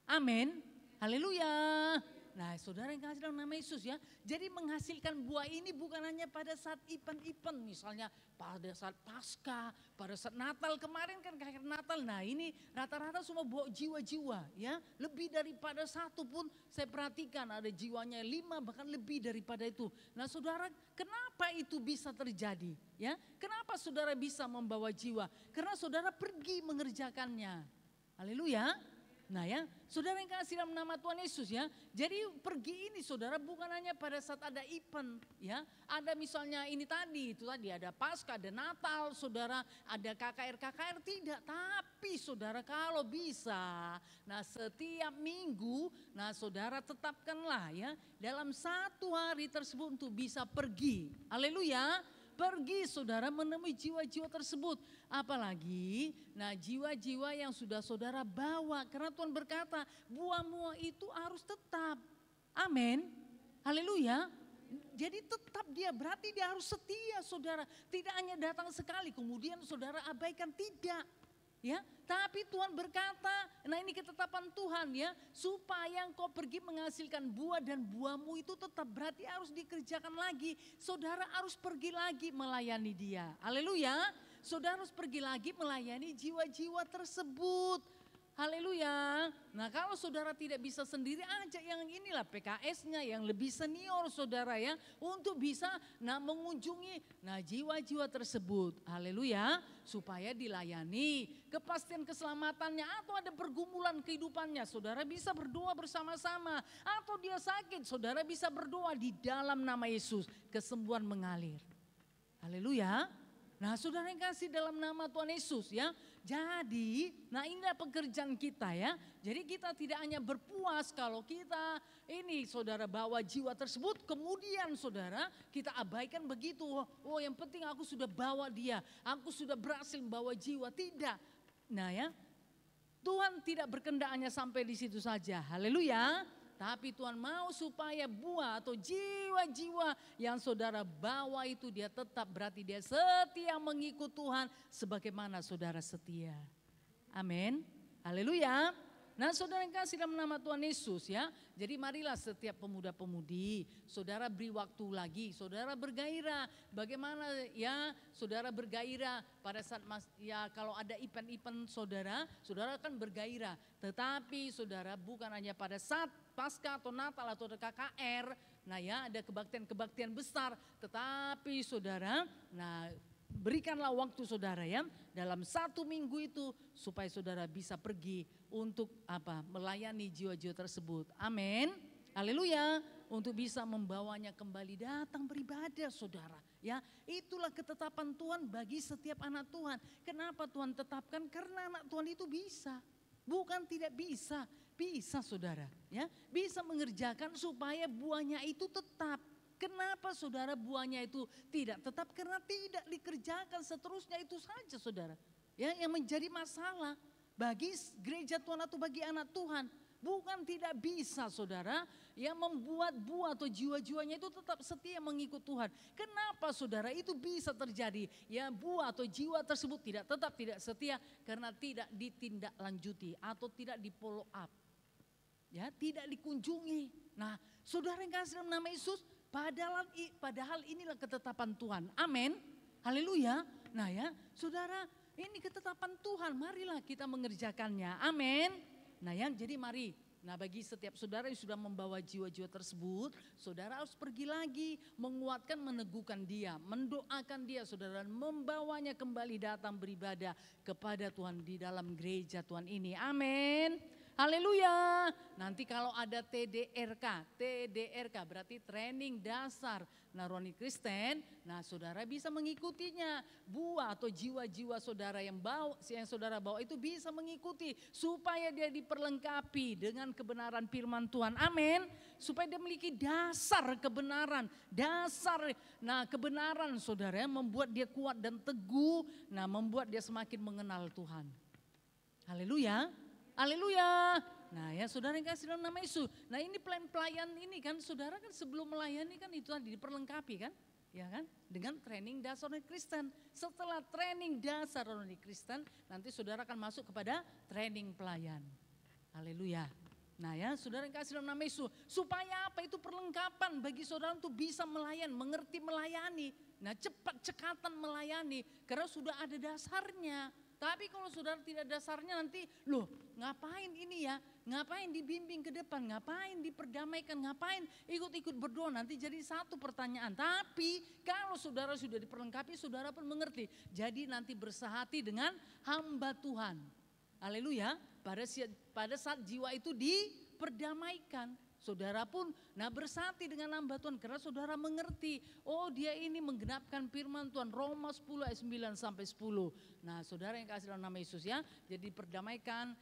Amin. Haleluya. Nah saudara yang kasih dalam nama Yesus ya. Jadi menghasilkan buah ini bukan hanya pada saat event-event. Misalnya pada saat Paskah, pada saat Natal kemarin kan kayak Natal. Nah ini rata-rata semua bawa jiwa-jiwa ya. Lebih daripada satu pun saya perhatikan ada jiwanya 5 bahkan lebih daripada itu. Nah saudara kenapa itu bisa terjadi ya? Kenapa saudara bisa membawa jiwa? Karena saudara pergi mengerjakannya. Haleluya. Nah ya, saudara yang kasih dalam nama Tuhan Yesus ya. Jadi pergi ini saudara bukan hanya pada saat ada event ya. Ada misalnya ini tadi, itu tadi ada Paskah, ada Natal, saudara ada KKR tidak. Tapi saudara kalau bisa, nah setiap minggu, nah saudara tetapkanlah ya. Dalam satu hari tersebut untuk bisa pergi. Haleluya. Pergi saudara menemui jiwa-jiwa tersebut. Apalagi jiwa-jiwa yang sudah saudara bawa. Karena Tuhan berkata buah-buah itu harus tetap. Amin. Haleluya. Jadi tetap dia, berarti dia harus setia saudara. Tidak hanya datang sekali kemudian saudara abaikan, tidak. Ya, tapi Tuhan berkata, nah ini ketetapan Tuhan ya, supaya engkau pergi menghasilkan buah dan buahmu itu tetap, berarti harus dikerjakan lagi. Saudara harus pergi lagi melayani dia. Haleluya. Saudara harus pergi lagi melayani jiwa-jiwa tersebut. Haleluya. Nah kalau saudara tidak bisa sendiri, ajak yang inilah PKS-nya yang lebih senior saudara ya. Untuk bisa mengunjungi jiwa-jiwa tersebut. Haleluya. Supaya dilayani kepastian keselamatannya atau ada pergumulan kehidupannya. Saudara bisa berdoa bersama-sama. Atau dia sakit, saudara bisa berdoa di dalam nama Yesus. Kesembuhan mengalir. Haleluya. Nah saudara yang kasih dalam nama Tuhan Yesus ya. Jadi inilah pekerjaan kita ya. Jadi kita tidak hanya berpuas kalau kita ini saudara bawa jiwa tersebut. Kemudian saudara kita abaikan begitu. Oh yang penting aku sudah bawa dia. Aku sudah berhasil membawa jiwa. Tidak. Nah ya, Tuhan tidak berkehendak hanya sampai di situ saja. Haleluya. Tapi Tuhan mau supaya buah atau jiwa-jiwa yang saudara bawa itu dia tetap, berarti dia setia mengikut Tuhan sebagaimana saudara setia. Amin. Haleluya. Nah saudara yang kasih dalam nama Tuhan Yesus ya. Jadi marilah setiap pemuda-pemudi, saudara beri waktu lagi, saudara bergairah. Bagaimana ya saudara bergairah pada saat kalau ada event-event saudara kan bergairah. Tetapi saudara bukan hanya pada saat Paskah atau Natal atau KKR, ada kebaktian-kebaktian besar. Tetapi saudara, berikanlah waktu saudara ya dalam 1 minggu itu supaya saudara bisa pergi untuk melayani jiwa-jiwa tersebut. Amin. Haleluya. Untuk bisa membawanya kembali datang beribadah saudara. Ya, itulah ketetapan Tuhan bagi setiap anak Tuhan. Kenapa Tuhan tetapkan? Karena anak Tuhan itu bisa. Bukan tidak bisa. Bisa saudara. Ya, bisa mengerjakan supaya buahnya itu tetap. Kenapa saudara buahnya itu tidak tetap? Karena tidak dikerjakan, seterusnya itu saja saudara. Ya, yang menjadi masalah bagi gereja Tuhan atau bagi anak Tuhan. Bukan tidak bisa saudara yang membuat buah atau jiwa-jiwanya itu tetap setia mengikut Tuhan. Kenapa saudara itu bisa terjadi? Ya buah atau jiwa tersebut tetap tidak setia karena tidak ditindaklanjuti atau tidak di follow up. Ya, tidak dikunjungi. Nah saudara yang kasih dalam nama Yesus, padahal inilah ketetapan Tuhan. Amin. Haleluya. Nah ya, saudara, ini ketetapan Tuhan. Marilah kita mengerjakannya. Amin. Nah ya, jadi mari. Nah bagi setiap saudara yang sudah membawa jiwa-jiwa tersebut, saudara harus pergi lagi, menguatkan, meneguhkan dia, mendoakan dia saudara, dan membawanya kembali datang beribadah kepada Tuhan di dalam gereja Tuhan ini. Amin. Haleluya. Nanti kalau ada TDRK berarti training dasar Naroni Kristen. Nah saudara bisa mengikutinya. Buah atau jiwa-jiwa saudara yang saudara bawa itu bisa mengikuti. Supaya dia diperlengkapi dengan kebenaran firman Tuhan. Amin. Supaya dia memiliki dasar kebenaran. Kebenaran saudara yang membuat dia kuat dan teguh. Membuat dia semakin mengenal Tuhan. Haleluya. Haleluya. Nah ya saudara yang kasih dalam nama Yesus. Nah ini pelayan ini kan saudara kan sebelum melayani kan itu tadi diperlengkapi kan. Ya kan dengan training dasar Naroni Kristen. Setelah training dasar Naroni Kristen nanti saudara akan masuk kepada training pelayan. Haleluya. Nah ya saudara yang kasih dalam nama Yesus. Supaya apa itu perlengkapan bagi saudara untuk bisa mengerti melayani. Nah cepat cekatan melayani karena sudah ada dasarnya. Tapi kalau saudara tidak dasarnya nanti, ngapain ini ya, ngapain dibimbing ke depan, ngapain diperdamaikan, ngapain ikut-ikut berdoa, nanti jadi satu pertanyaan. Tapi kalau saudara sudah diperlengkapi, saudara pun mengerti. Jadi nanti bersehati dengan hamba Tuhan. Haleluya, pada saat jiwa itu diperdamaikan. Saudara pun bersati dengan hamba Tuhan karena saudara mengerti. Oh dia ini menggenapkan firman Tuhan. Roma 10 ayat 9 sampai 10. Nah saudara yang kasih dalam nama Yesus ya. Jadi perdamaikan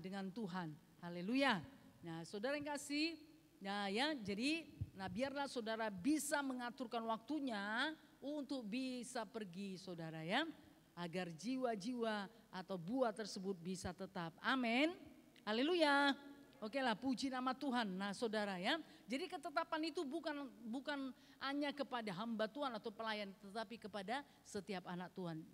dengan Tuhan. Haleluya. Nah saudara yang kasih. Jadi biarlah saudara bisa mengaturkan waktunya untuk bisa pergi saudara ya. Agar jiwa-jiwa atau buah tersebut bisa tetap. Amin. Haleluya. Oke lah, puji nama Tuhan. Nah saudara ya, jadi ketetapan itu bukan hanya kepada hamba Tuhan atau pelayan, tetapi kepada setiap anak Tuhan.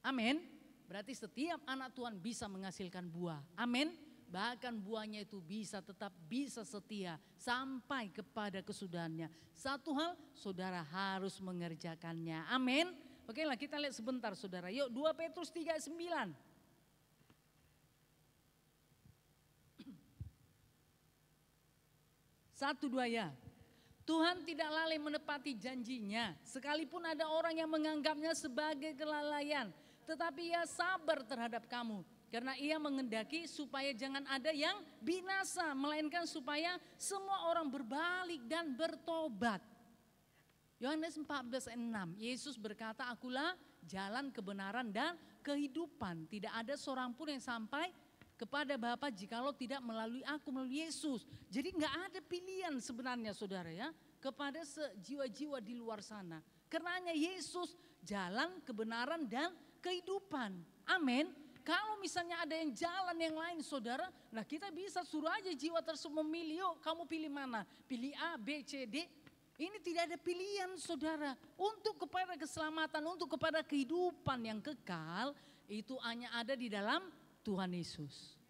Amin. Berarti setiap anak Tuhan bisa menghasilkan buah. Amin. Bahkan buahnya itu bisa tetap bisa setia sampai kepada kesudahannya. Satu hal, saudara harus mengerjakannya. Amin. Oke lah, kita lihat sebentar saudara. Yuk 2 Petrus 3:9. 1, 2 ya. Tuhan tidak lalai menepati janjinya, sekalipun ada orang yang menganggapnya sebagai kelalaian. Tetapi ia sabar terhadap kamu, karena ia mengendaki supaya jangan ada yang binasa, melainkan supaya semua orang berbalik dan bertobat. Yohanes 14:6, Yesus berkata, akulah jalan kebenaran dan kehidupan. Tidak ada seorang pun yang sampai kepada Bapa jikalau tidak melalui aku, melalui Yesus. Jadi nggak ada pilihan sebenarnya saudara ya, kepada jiwa-jiwa di luar sana. Karenanya Yesus jalan kebenaran dan kehidupan. Amin. Kalau misalnya ada yang jalan yang lain saudara, nah kita bisa suruh aja jiwa tersebut memilih, yuk kamu pilih mana? Pilih A, B, C, D. Ini tidak ada pilihan saudara. Untuk kepada keselamatan, untuk kepada kehidupan yang kekal, itu hanya ada di dalam Tuhan Yesus.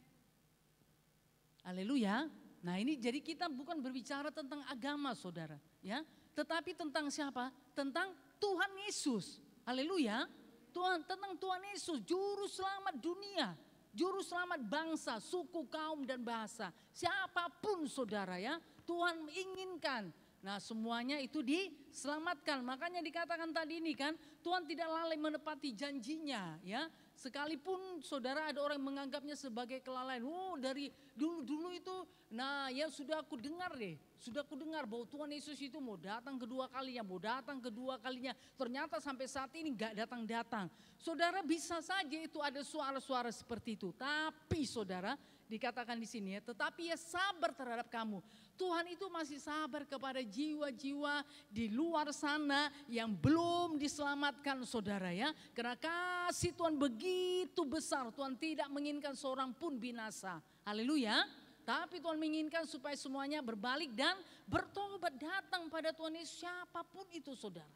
Haleluya. Nah ini jadi kita bukan berbicara tentang agama saudara ya, tetapi tentang siapa? Tentang Tuhan Yesus. Haleluya. Tentang Tuhan Yesus, juru selamat dunia, juru selamat bangsa, suku, kaum dan bahasa. Siapapun saudara ya, Tuhan inginkan. Nah semuanya itu diselamatkan. Makanya dikatakan tadi ini kan, Tuhan tidak lalai menepati janjinya ya. Sekalipun saudara ada orang menganggapnya sebagai kelalaian. Oh dari dulu itu, nah ya sudah aku dengar deh. Sudah aku dengar bahwa Tuhan Yesus itu mau datang kedua kalinya. Ternyata sampai saat ini gak datang-datang. Saudara bisa saja itu ada suara-suara seperti itu. Tapi saudara dikatakan di sini ya, tetapi ya sabar terhadap kamu. Tuhan itu masih sabar kepada jiwa-jiwa di luar sana yang belum diselamatkan saudara ya. Karena kasih Tuhan begitu besar, Tuhan tidak menginginkan seorang pun binasa. Haleluya. Tapi Tuhan menginginkan supaya semuanya berbalik dan bertobat, datang pada Tuhan Yesus siapapun itu saudara.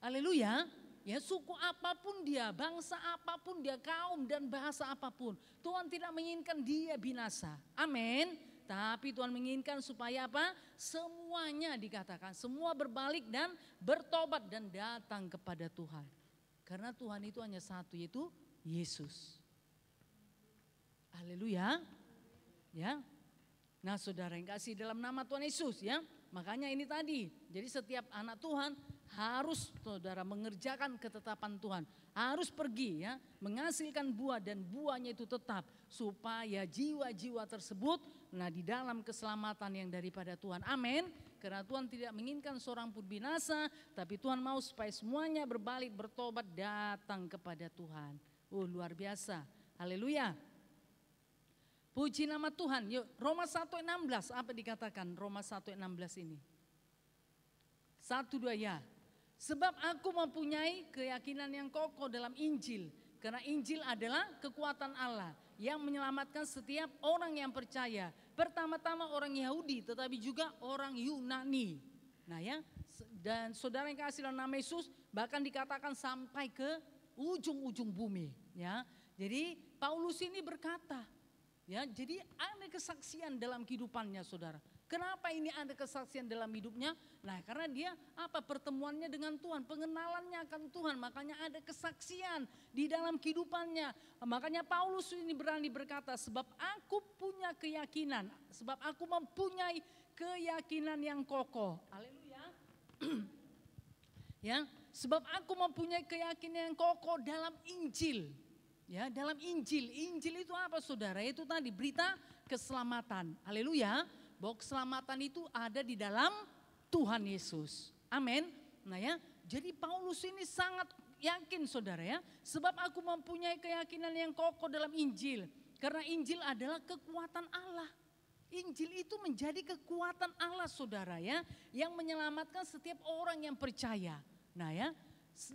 Haleluya. Ya suku apapun dia, bangsa apapun dia, kaum dan bahasa apapun. Tuhan tidak menginginkan dia binasa. Amin. Tapi Tuhan menginginkan supaya apa? Semuanya dikatakan, semua berbalik dan bertobat dan datang kepada Tuhan. Karena Tuhan itu hanya satu, yaitu Yesus. Haleluya. Ya. Nah saudara yang kasih dalam nama Tuhan Yesus ya. Makanya ini tadi, jadi setiap anak Tuhan harus saudara mengerjakan ketetapan Tuhan. Harus pergi ya, menghasilkan buah dan buahnya itu tetap. Supaya jiwa-jiwa tersebut nah di dalam keselamatan yang daripada Tuhan. Amin. Karena Tuhan tidak menginginkan seorang pun binasa, tapi Tuhan mau supaya semuanya berbalik, bertobat, datang kepada Tuhan. Luar biasa. Haleluya. Puji nama Tuhan. Yuk, Roma 1:16 apa dikatakan Roma 1:16 ini? 1, 2 ya. Sebab aku mempunyai keyakinan yang kokoh dalam Injil. Karena Injil adalah kekuatan Allah yang menyelamatkan setiap orang yang percaya. Pertama-tama orang Yahudi tetapi juga orang Yunani. Nah ya, dan saudara yang kasih dalam nama Yesus bahkan dikatakan sampai ke ujung-ujung bumi. Ya, jadi Paulus ini berkata, ya, jadi ada kesaksian dalam kehidupannya saudara. Kenapa ini ada kesaksian dalam hidupnya? Nah karena dia pertemuannya dengan Tuhan, pengenalannya akan Tuhan. Makanya ada kesaksian di dalam kehidupannya. Makanya Paulus ini berani berkata, sebab aku punya keyakinan, sebab aku mempunyai keyakinan yang kokoh. Haleluya. Ya, sebab aku mempunyai keyakinan yang kokoh dalam Injil. Ya, dalam Injil. Injil itu apa saudara? Itu tadi berita keselamatan. Haleluya. Bahwa keselamatan itu ada di dalam Tuhan Yesus. Amin. Nah ya, jadi Paulus ini sangat yakin saudara ya. Sebab aku mempunyai keyakinan yang kokoh dalam Injil. Karena Injil adalah kekuatan Allah. Injil itu menjadi kekuatan Allah saudara ya. Yang menyelamatkan setiap orang yang percaya. Nah ya,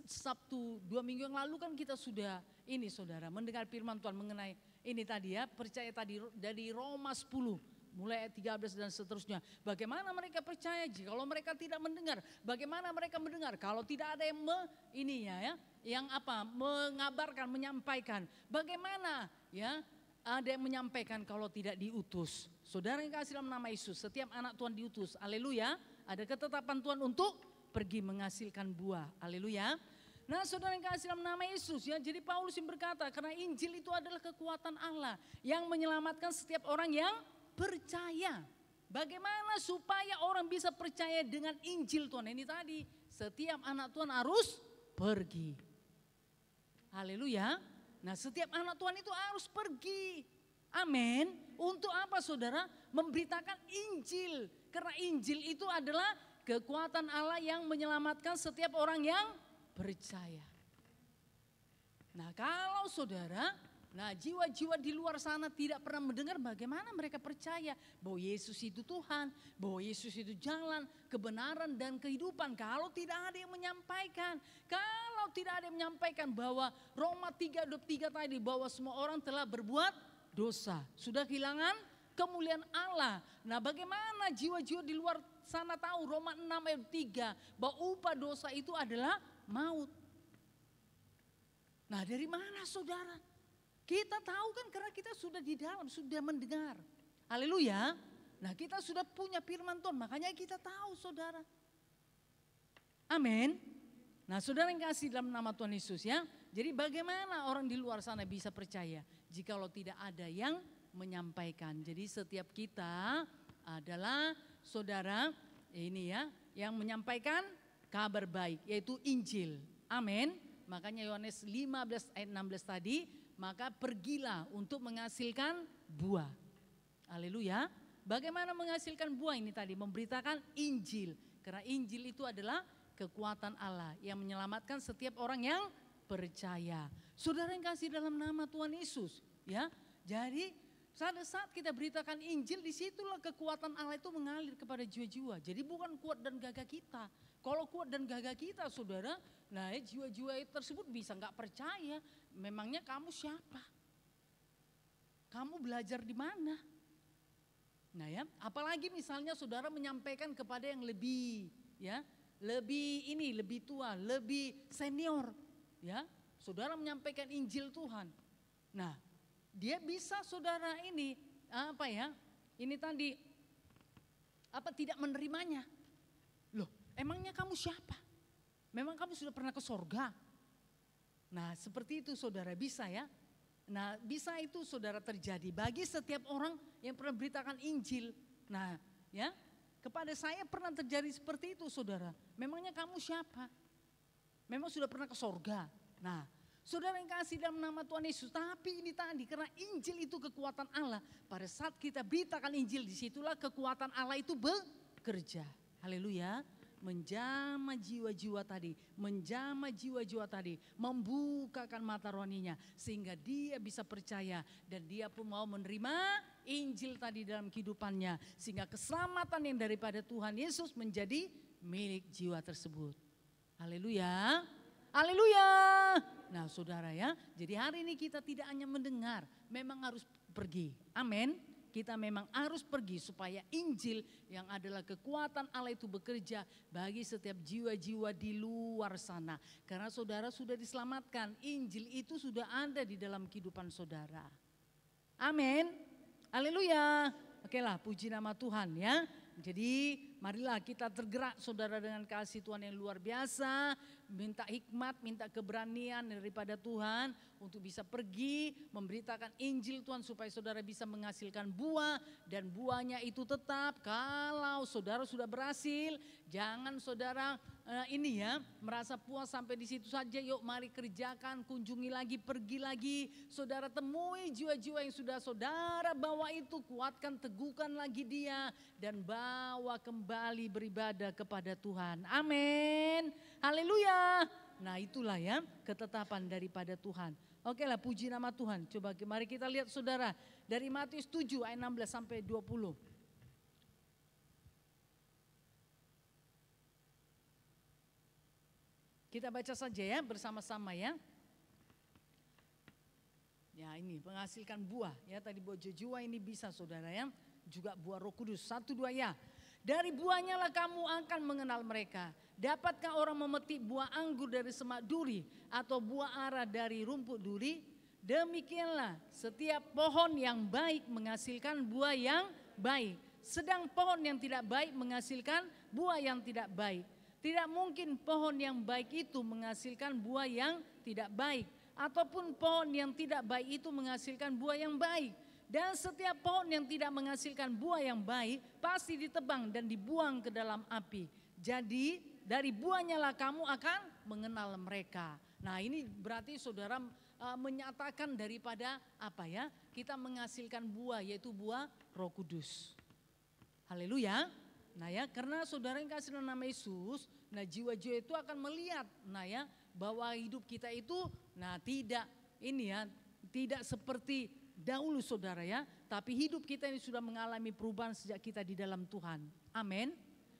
Sabtu 2 minggu yang lalu kan kita sudah ini saudara mendengar firman Tuhan mengenai ini tadi ya, percaya tadi dari Roma 10 mulai ayat 13 dan seterusnya. Bagaimana mereka percaya kalau mereka tidak mendengar? Bagaimana mereka mendengar kalau tidak ada yang mengabarkan, menyampaikan? Bagaimana ya ada yang menyampaikan kalau tidak diutus? Saudara yang kasih dalam nama Yesus, setiap anak Tuhan diutus. Haleluya. Ada ketetapan Tuhan untuk pergi menghasilkan buah. Haleluya. Nah saudara yang kasih dalam nama Yesus ya. Jadi Paulus yang berkata karena Injil itu adalah kekuatan Allah yang menyelamatkan setiap orang yang percaya. Bagaimana supaya orang bisa percaya dengan Injil Tuhan? Ini tadi setiap anak Tuhan harus pergi. Haleluya. Nah setiap anak Tuhan itu harus pergi. Amin. Untuk apa saudara? Memberitakan Injil. Karena Injil itu adalah kekuatan Allah yang menyelamatkan setiap orang yang percaya. Nah kalau saudara, jiwa-jiwa di luar sana tidak pernah mendengar, bagaimana mereka percaya bahwa Yesus itu Tuhan, bahwa Yesus itu jalan, kebenaran dan kehidupan. Kalau tidak ada yang menyampaikan, kalau tidak ada yang menyampaikan bahwa Roma 3:23 tadi bahwa semua orang telah berbuat dosa, sudah kehilangan kemuliaan Allah. Nah bagaimana jiwa-jiwa di luar sana tahu Roma 6 ayat 3 bahwa upah dosa itu adalah maut. Nah dari mana saudara? Kita tahu kan karena kita sudah di dalam, sudah mendengar. Haleluya. Nah kita sudah punya firman Tuhan, makanya kita tahu saudara. Amin. Nah saudara yang kasih dalam nama Tuhan Yesus ya. Jadi bagaimana orang di luar sana bisa percaya jikalau tidak ada yang menyampaikan. Jadi setiap kita adalah saudara ini ya yang menyampaikan kabar baik yaitu Injil. Amin. Makanya Yohanes 15 ayat 16 tadi, maka pergilah untuk menghasilkan buah. Haleluya. Bagaimana menghasilkan buah ini tadi? Memberitakan Injil. Karena Injil itu adalah kekuatan Allah yang menyelamatkan setiap orang yang percaya. Saudara yang kasih dalam nama Tuhan Yesus, ya. Jadi saat kita beritakan Injil, disitulah kekuatan Allah itu mengalir kepada jiwa-jiwa. Jadi bukan kuat dan gagah kita. Kalau kuat dan gagah kita saudara, nah jiwa-jiwa tersebut bisa gak percaya. Memangnya kamu siapa? Kamu belajar di mana? Nah ya, apalagi misalnya saudara menyampaikan kepada yang lebih lebih tua, lebih senior, ya. Saudara menyampaikan Injil Tuhan. Nah, dia bisa saudara ini tidak menerimanya. Loh, emangnya kamu siapa? Memang kamu sudah pernah ke sorga? Nah, seperti itu saudara bisa ya. Nah, bisa itu saudara terjadi bagi setiap orang yang pernah beritakan Injil. Nah, ya, kepada saya pernah terjadi seperti itu saudara. Memangnya kamu siapa? Memang sudah pernah ke sorga? Nah, saudara yang kasih dalam nama Tuhan Yesus, tapi ini tadi karena Injil itu kekuatan Allah. Pada saat kita beritakan Injil, disitulah kekuatan Allah itu bekerja. Haleluya. Menjamah jiwa-jiwa tadi, membukakan mata rohaninya sehingga dia bisa percaya dan dia pun mau menerima Injil tadi dalam kehidupannya sehingga keselamatan yang daripada Tuhan Yesus menjadi milik jiwa tersebut. Haleluya. Haleluya. Nah saudara ya, jadi hari ini kita tidak hanya mendengar, memang harus pergi. Amin. Kita memang harus pergi supaya Injil yang adalah kekuatan Allah itu bekerja bagi setiap jiwa-jiwa di luar sana. Karena saudara sudah diselamatkan, Injil itu sudah ada di dalam kehidupan saudara. Amin. Haleluya. Oke lah, puji nama Tuhan ya. Jadi marilah kita tergerak saudara dengan kasih Tuhan yang luar biasa. Minta hikmat, minta keberanian daripada Tuhan untuk bisa pergi memberitakan Injil Tuhan supaya saudara bisa menghasilkan buah. Dan buahnya itu tetap kalau saudara sudah berhasil. Jangan saudara merasa puas sampai di situ saja. Yuk mari kerjakan, kunjungi lagi, pergi lagi. Saudara temui jiwa-jiwa yang sudah saudara bawa itu. Kuatkan, teguhkan lagi dia. Dan bawa kembali beribadah kepada Tuhan. Amin. Haleluya. Nah itulah ya ketetapan daripada Tuhan. Oke lah, puji nama Tuhan. Coba mari kita lihat saudara dari Matius 7 ayat 16 sampai 20. Kita baca saja ya bersama-sama ya. Ya ini menghasilkan buah ya, tadi buah jejua ini bisa saudara ya. Juga buah Roh Kudus, 1, 2 ya. Dari buahnya lah kamu akan mengenal mereka. Dapatkah orang memetik buah anggur dari semak duri atau buah ara dari rumput duri? Demikianlah setiap pohon yang baik menghasilkan buah yang baik. Sedang pohon yang tidak baik menghasilkan buah yang tidak baik. Tidak mungkin pohon yang baik itu menghasilkan buah yang tidak baik. Ataupun pohon yang tidak baik itu menghasilkan buah yang baik. Dan setiap pohon yang tidak menghasilkan buah yang baik pasti ditebang dan dibuang ke dalam api. Jadi dari buahnya lah kamu akan mengenal mereka. Nah ini berarti saudara menyatakan daripada apa ya? Kita menghasilkan buah, yaitu buah Roh Kudus. Haleluya. Nah ya, karena saudara yang kasih dalam nama Yesus, nah jiwa-jiwa itu akan melihat, nah ya, bahwa hidup kita itu, nah tidak ini ya, tidak seperti dahulu saudara ya, tapi hidup kita ini sudah mengalami perubahan sejak kita di dalam Tuhan. Amin.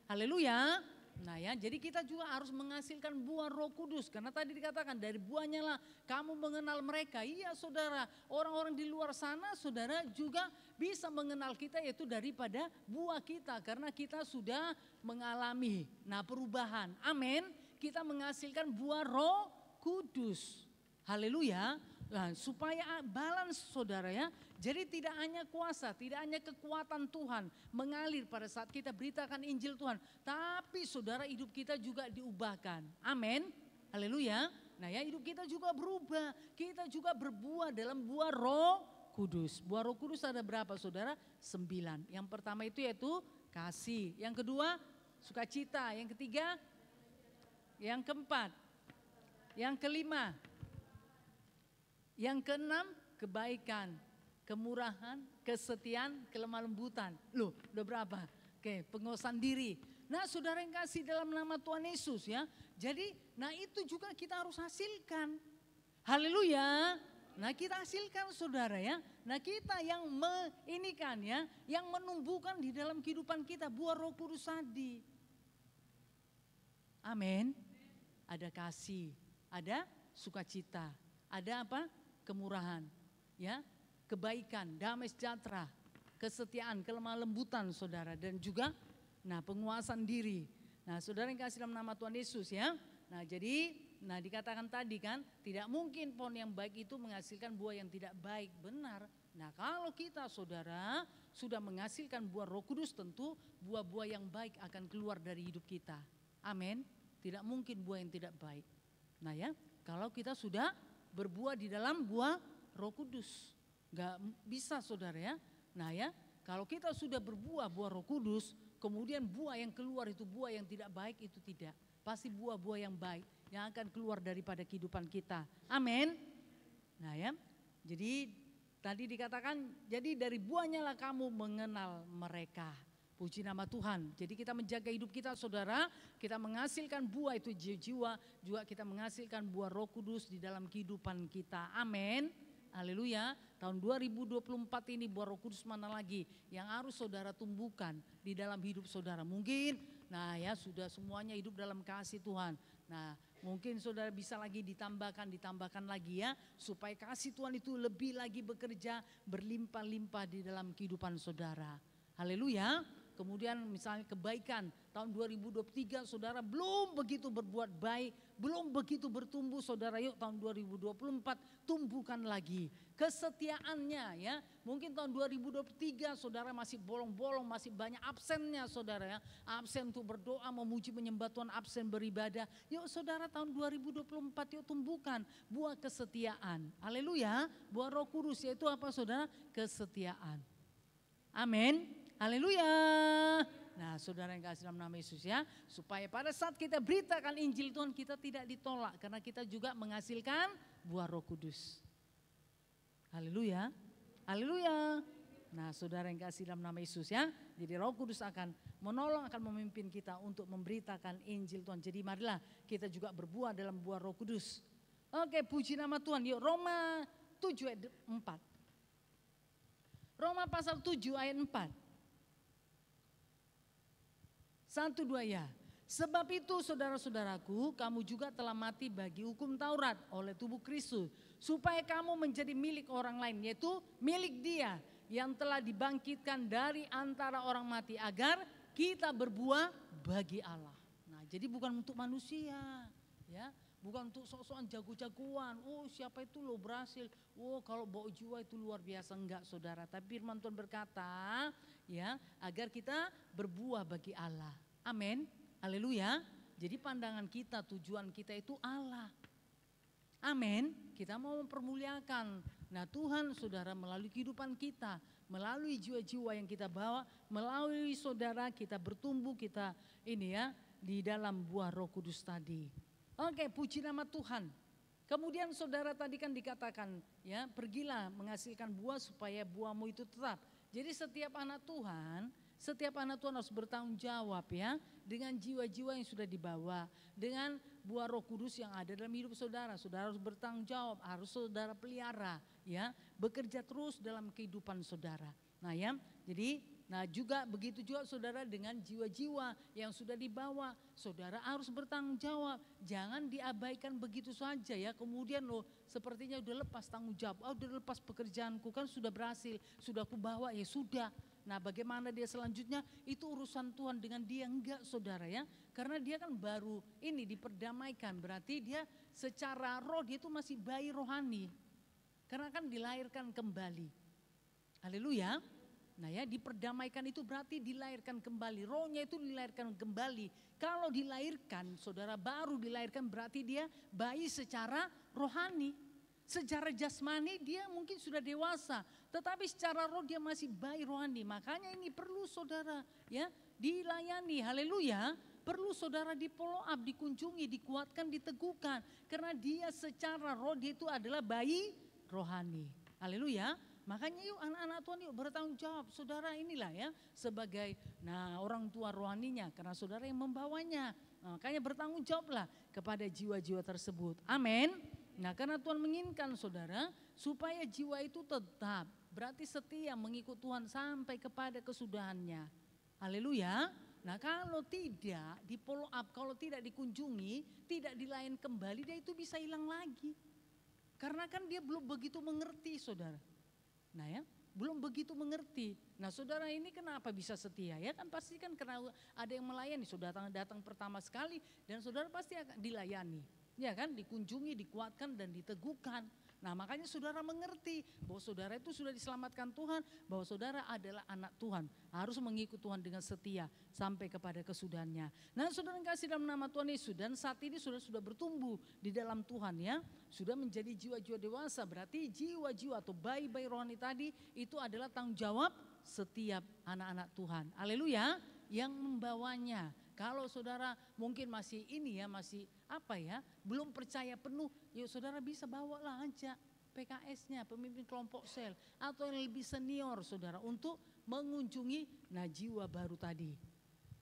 Haleluya. Nah ya, jadi kita juga harus menghasilkan buah Roh Kudus, karena tadi dikatakan dari buahnya lah kamu mengenal mereka. Iya saudara, orang-orang di luar sana saudara juga bisa mengenal kita, yaitu daripada buah kita, karena kita sudah mengalami perubahan. Amin. Kita menghasilkan buah Roh Kudus. Haleluya. Nah, supaya balance saudara ya. Jadi tidak hanya kuasa, tidak hanya kekuatan Tuhan mengalir pada saat kita beritakan Injil Tuhan. Tapi saudara, hidup kita juga diubahkan. Amin. Haleluya. Nah ya, hidup kita juga berubah. Kita juga berbuah dalam buah Roh Kudus. Buah Roh Kudus ada berapa saudara? 9. Yang pertama itu yaitu kasih. Yang kedua sukacita. Yang ketiga, yang keempat, yang kelima, yang keenam kebaikan, kemurahan, kesetiaan, kelemah lembutan. Loh, udah berapa? Oke, penguasaan diri. Nah, saudara yang kasih dalam nama Tuhan Yesus ya. Jadi, nah itu juga kita harus hasilkan. Haleluya. Nah, kita hasilkan saudara ya. Nah, kita yang meinikan ya, yang menumbuhkan di dalam kehidupan kita buah Roh Kudus tadi. Amin. Ada kasih, ada sukacita, ada apa? Kemurahan, ya, kebaikan, damai sejahtera, kesetiaan, kelemah lembutan saudara, dan juga penguasaan diri. Nah saudara yang kasih dalam nama Tuhan Yesus ya. Nah jadi dikatakan tadi kan, tidak mungkin pohon yang baik itu menghasilkan buah yang tidak baik. Benar. Nah kalau kita saudara sudah menghasilkan buah Roh Kudus, tentu buah-buah yang baik akan keluar dari hidup kita. Amin. Tidak mungkin buah yang tidak baik. Nah ya, kalau kita sudah berbuah di dalam buah Roh Kudus. Gak bisa saudara ya. Nah ya, kalau kita sudah berbuah buah Roh Kudus, kemudian buah yang keluar itu buah yang tidak baik, itu tidak. Pasti buah-buah yang baik yang akan keluar daripada kehidupan kita. Amin. Nah ya, jadi tadi dikatakan, jadi dari buahnya lah kamu mengenal mereka. Puji nama Tuhan. Jadi kita menjaga hidup kita saudara, kita menghasilkan buah itu jiwa, juga kita menghasilkan buah Roh Kudus di dalam kehidupan kita. Amin. Haleluya. Tahun 2024 ini buah Roh Kudus mana lagi yang harus saudara tumbuhkan di dalam hidup saudara? Mungkin ya sudah semuanya hidup dalam kasih Tuhan. Nah mungkin saudara bisa lagi ditambahkan lagi ya, supaya kasih Tuhan itu lebih lagi bekerja berlimpah-limpah di dalam kehidupan saudara. Haleluya. Kemudian misalnya kebaikan, tahun 2023 saudara belum begitu berbuat baik, belum begitu bertumbuh saudara, yuk tahun 2024 tumbuhkan lagi kesetiaannya ya. Mungkin tahun 2023 saudara masih bolong-bolong, masih banyak absennya saudara ya. Absen untuk berdoa, memuji, menyembah Tuhan, absen beribadah. Yuk saudara tahun 2024 yuk tumbuhkan buah kesetiaan. Haleluya. Buah Roh Kudus yaitu apa saudara? Kesetiaan. Amin. Haleluya. Nah saudara yang kasih dalam nama Yesus ya, supaya pada saat kita beritakan Injil Tuhan kita tidak ditolak, karena kita juga menghasilkan buah Roh Kudus. Haleluya. Haleluya. Nah saudara yang kasih dalam nama Yesus ya, jadi Roh Kudus akan menolong, akan memimpin kita untuk memberitakan Injil Tuhan. Jadi marilah kita juga berbuah dalam buah Roh Kudus. Oke, puji nama Tuhan. Yuk Roma 7 ayat 4. Roma pasal 7 ayat 4. 1, 2 ya. Sebab itu saudara-saudaraku, kamu juga telah mati bagi hukum Taurat oleh tubuh Kristus, supaya kamu menjadi milik orang lain, yaitu milik Dia yang telah dibangkitkan dari antara orang mati, agar kita berbuah bagi Allah. Nah, jadi bukan untuk manusia, ya, bukan untuk sok-sokan jago-jagoan. Oh, siapa itu lo berhasil? Oh, kalau bawa jiwa itu luar biasa, enggak saudara. Tapi firman Tuhan berkata, ya, agar kita berbuah bagi Allah. Amin. Haleluya. Jadi pandangan kita, tujuan kita itu Allah. Amin. Kita mau mempermuliakan. Nah, Tuhan saudara melalui kehidupan kita, melalui jiwa-jiwa yang kita bawa, melalui saudara kita bertumbuh, kita ini ya, di dalam buah Roh Kudus tadi. Oke, puji nama Tuhan. Kemudian saudara tadi kan dikatakan, ya, pergilah menghasilkan buah supaya buahmu itu tetap. Jadi setiap anak Tuhan harus bertanggung jawab, ya, dengan jiwa-jiwa yang sudah dibawa, dengan buah Roh Kudus yang ada dalam hidup saudara. Saudara harus bertanggung jawab, harus saudara pelihara, ya, bekerja terus dalam kehidupan saudara. Nah, ya, jadi juga begitu juga saudara dengan jiwa-jiwa yang sudah dibawa, saudara harus bertanggung jawab. Jangan diabaikan begitu saja, ya. Kemudian sepertinya udah lepas tanggung jawab. Oh, udah lepas pekerjaanku, kan sudah berhasil, sudah aku bawa, ya sudah. Nah, bagaimana dia selanjutnya itu urusan Tuhan dengan dia, enggak saudara, ya. Karena dia kan baru ini diperdamaikan, berarti dia secara roh dia itu masih bayi rohani. Karena kan dilahirkan kembali. Haleluya. Nah, ya, diperdamaikan itu berarti dilahirkan kembali, rohnya itu dilahirkan kembali. Kalau dilahirkan, saudara baru dilahirkan berarti dia bayi secara rohani. Secara jasmani dia mungkin sudah dewasa, tetapi secara roh dia masih bayi rohani. Makanya ini perlu saudara, ya, dilayani. Haleluya. Perlu saudara di follow up, dikunjungi, dikuatkan, diteguhkan. Karena dia secara roh dia itu adalah bayi rohani. Haleluya. Makanya yuk anak-anak Tuhan yuk bertanggung jawab. Saudara inilah, ya, sebagai orang tua rohaninya, karena saudara yang membawanya. Nah, makanya bertanggung jawablah kepada jiwa-jiwa tersebut. Amin. Nah, karena Tuhan menginginkan saudara supaya jiwa itu tetap, berarti setia mengikut Tuhan sampai kepada kesudahannya. Haleluya. Nah, kalau tidak di follow up, kalau tidak dikunjungi, tidak dilayani kembali, dia itu bisa hilang lagi. Karena kan dia belum begitu mengerti saudara. Nah, ya, belum begitu mengerti. Nah, saudara ini kenapa bisa setia? Ya kan pasti kan karena ada yang melayani. Saudara datang pertama sekali dan saudara pasti akan dilayani. Ya kan, dikunjungi, dikuatkan dan diteguhkan. Nah, makanya saudara mengerti bahwa saudara itu sudah diselamatkan Tuhan, bahwa saudara adalah anak Tuhan, harus mengikut Tuhan dengan setia sampai kepada kesudahannya. Nah, saudara yang kasih dalam nama Tuhan Yesus, dan saat ini sudah bertumbuh di dalam Tuhan, ya, sudah menjadi jiwa-jiwa dewasa. Berarti jiwa-jiwa atau bayi-bayi rohani tadi itu adalah tanggung jawab setiap anak-anak Tuhan. Haleluya, yang membawanya. Kalau saudara mungkin masih ini, ya, masih belum percaya penuh, yuk saudara bisa bawalah aja PKS-nya, pemimpin kelompok sel, atau yang lebih senior saudara untuk mengunjungi jiwa baru tadi.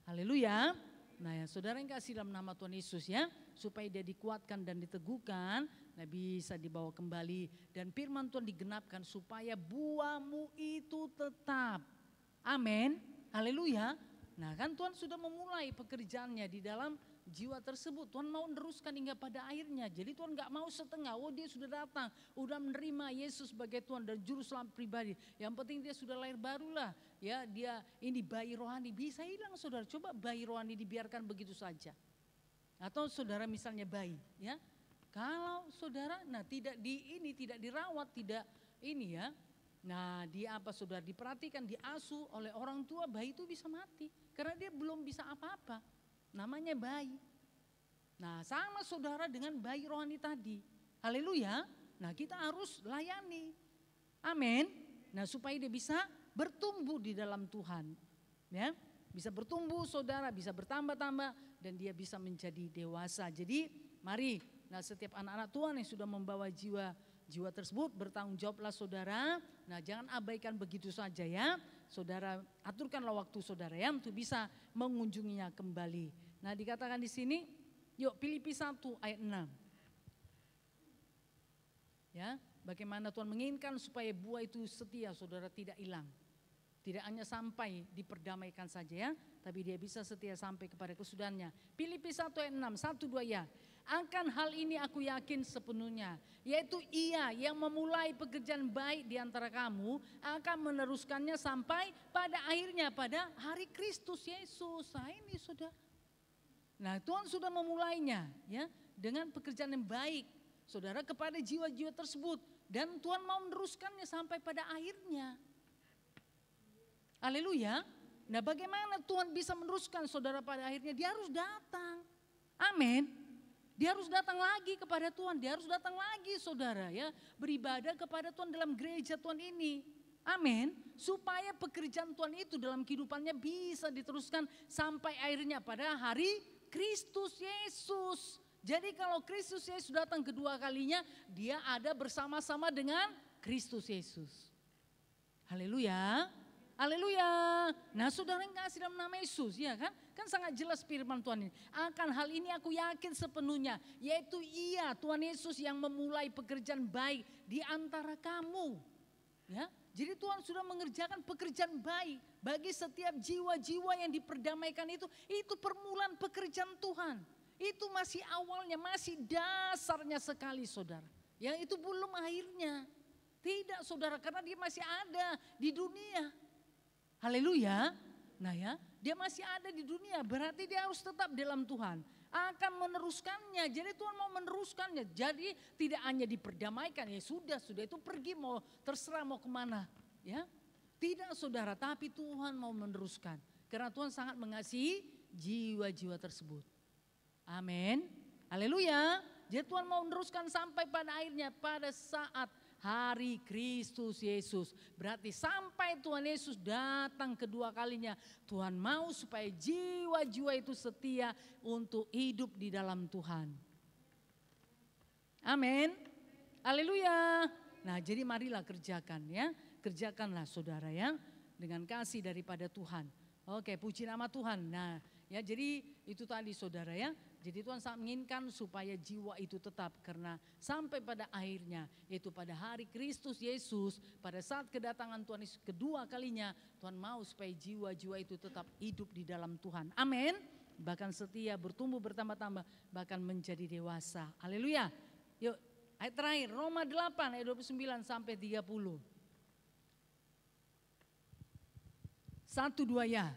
Haleluya. Nah, ya, saudara yang kasih dalam nama Tuhan Yesus, ya, supaya dia dikuatkan dan diteguhkan, bisa dibawa kembali dan firman Tuhan digenapkan supaya buahmu itu tetap. Amin. Haleluya. Nah, kan Tuhan sudah memulai pekerjaannya di dalam jiwa tersebut. Tuhan mau meneruskan hingga pada akhirnya. Jadi Tuhan gak mau setengah, dia sudah datang, udah menerima Yesus sebagai Tuhan dan Juru Selamat pribadi. Yang penting dia sudah lahir barulah, ya, dia ini bayi rohani. Bisa hilang saudara, coba bayi rohani dibiarkan begitu saja. Atau saudara misalnya bayi, ya, kalau saudara tidak dirawat, tidak ini, ya. Nah, saudara diperhatikan, diasuh oleh orang tua, bayi itu bisa mati karena dia belum bisa apa-apa. Namanya bayi. Nah, sama saudara dengan bayi rohani tadi. Haleluya. Nah, kita harus layani. Amin. Nah, supaya dia bisa bertumbuh di dalam Tuhan. Ya, bisa bertumbuh saudara, bisa bertambah-tambah dan dia bisa menjadi dewasa. Jadi, mari, setiap anak-anak Tuhan yang sudah membawa jiwa tersebut, bertanggung jawablah saudara. Nah, jangan abaikan begitu saja, ya. Saudara aturkanlah waktu saudara, ya, untuk bisa mengunjunginya kembali. Nah, dikatakan di sini, yuk Filipi 1 ayat 6. Ya, bagaimana Tuhan menginginkan supaya buah itu setia, saudara, tidak hilang. Tidak hanya sampai diperdamaikan saja ya, tapi dia bisa setia sampai kepada kesudahannya. Filipi 1 ayat 6, 1, 2 ya. Akan hal ini aku yakin sepenuhnya, yaitu Ia yang memulai pekerjaan baik di antara kamu akan meneruskannya sampai pada akhirnya pada hari Kristus Yesus. Nah ini sudah. Nah Tuhan sudah memulainya ya dengan pekerjaan yang baik saudara kepada jiwa-jiwa tersebut. Dan Tuhan mau meneruskannya sampai pada akhirnya. Haleluya. Nah bagaimana Tuhan bisa meneruskan saudara pada akhirnya? Dia harus datang. Amin. Dia harus datang lagi kepada Tuhan. Dia harus datang lagi saudara ya. Beribadah kepada Tuhan dalam gereja Tuhan ini. Amin. Supaya pekerjaan Tuhan itu dalam kehidupannya bisa diteruskan sampai akhirnya pada hari Kristus Yesus. Jadi kalau Kristus Yesus datang kedua kalinya, dia ada bersama-sama dengan Kristus Yesus. Haleluya. Haleluya. Nah saudara yang kasih dalam nama Yesus ya kan. Kan sangat jelas firman Tuhan ini. Akan hal ini aku yakin sepenuhnya. Yaitu Ia Tuhan Yesus yang memulai pekerjaan baik di antara kamu. Ya, jadi Tuhan sudah mengerjakan pekerjaan baik bagi setiap jiwa-jiwa yang diperdamaikan itu permulaan pekerjaan Tuhan. Itu masih awalnya, masih dasarnya sekali saudara. Yang itu belum akhirnya. Tidak saudara, karena dia masih ada di dunia. Haleluya. Nah ya, dia masih ada di dunia, berarti dia harus tetap dalam Tuhan. Akan meneruskannya, jadi Tuhan mau meneruskannya. Jadi tidak hanya diperdamaikan, ya sudah itu pergi mau terserah mau kemana. Ya, tidak saudara, tapi Tuhan mau meneruskan. Karena Tuhan sangat mengasihi jiwa-jiwa tersebut. Amin. Haleluya. Jadi Tuhan mau meneruskan sampai pada akhirnya pada saat hari Kristus Yesus. Berarti sampai Tuhan Yesus datang kedua kalinya. Tuhan mau supaya jiwa-jiwa itu setia untuk hidup di dalam Tuhan. Amin. Haleluya. Nah jadi marilah kerjakan ya. Kerjakanlah saudara ya. Dengan kasih daripada Tuhan. Oke, puji nama Tuhan. Nah ya jadi itu tadi saudara ya. Jadi Tuhan sangat menginginkan supaya jiwa itu tetap karena sampai pada akhirnya yaitu pada hari Kristus Yesus pada saat kedatangan Tuhan Yesus kedua kalinya Tuhan mau supaya jiwa-jiwa itu tetap hidup di dalam Tuhan. Amin. Bahkan setia bertumbuh bertambah-tambah bahkan menjadi dewasa. Haleluya. Yuk ayat terakhir Roma 8 ayat 29 sampai 30. 1, 2 ya.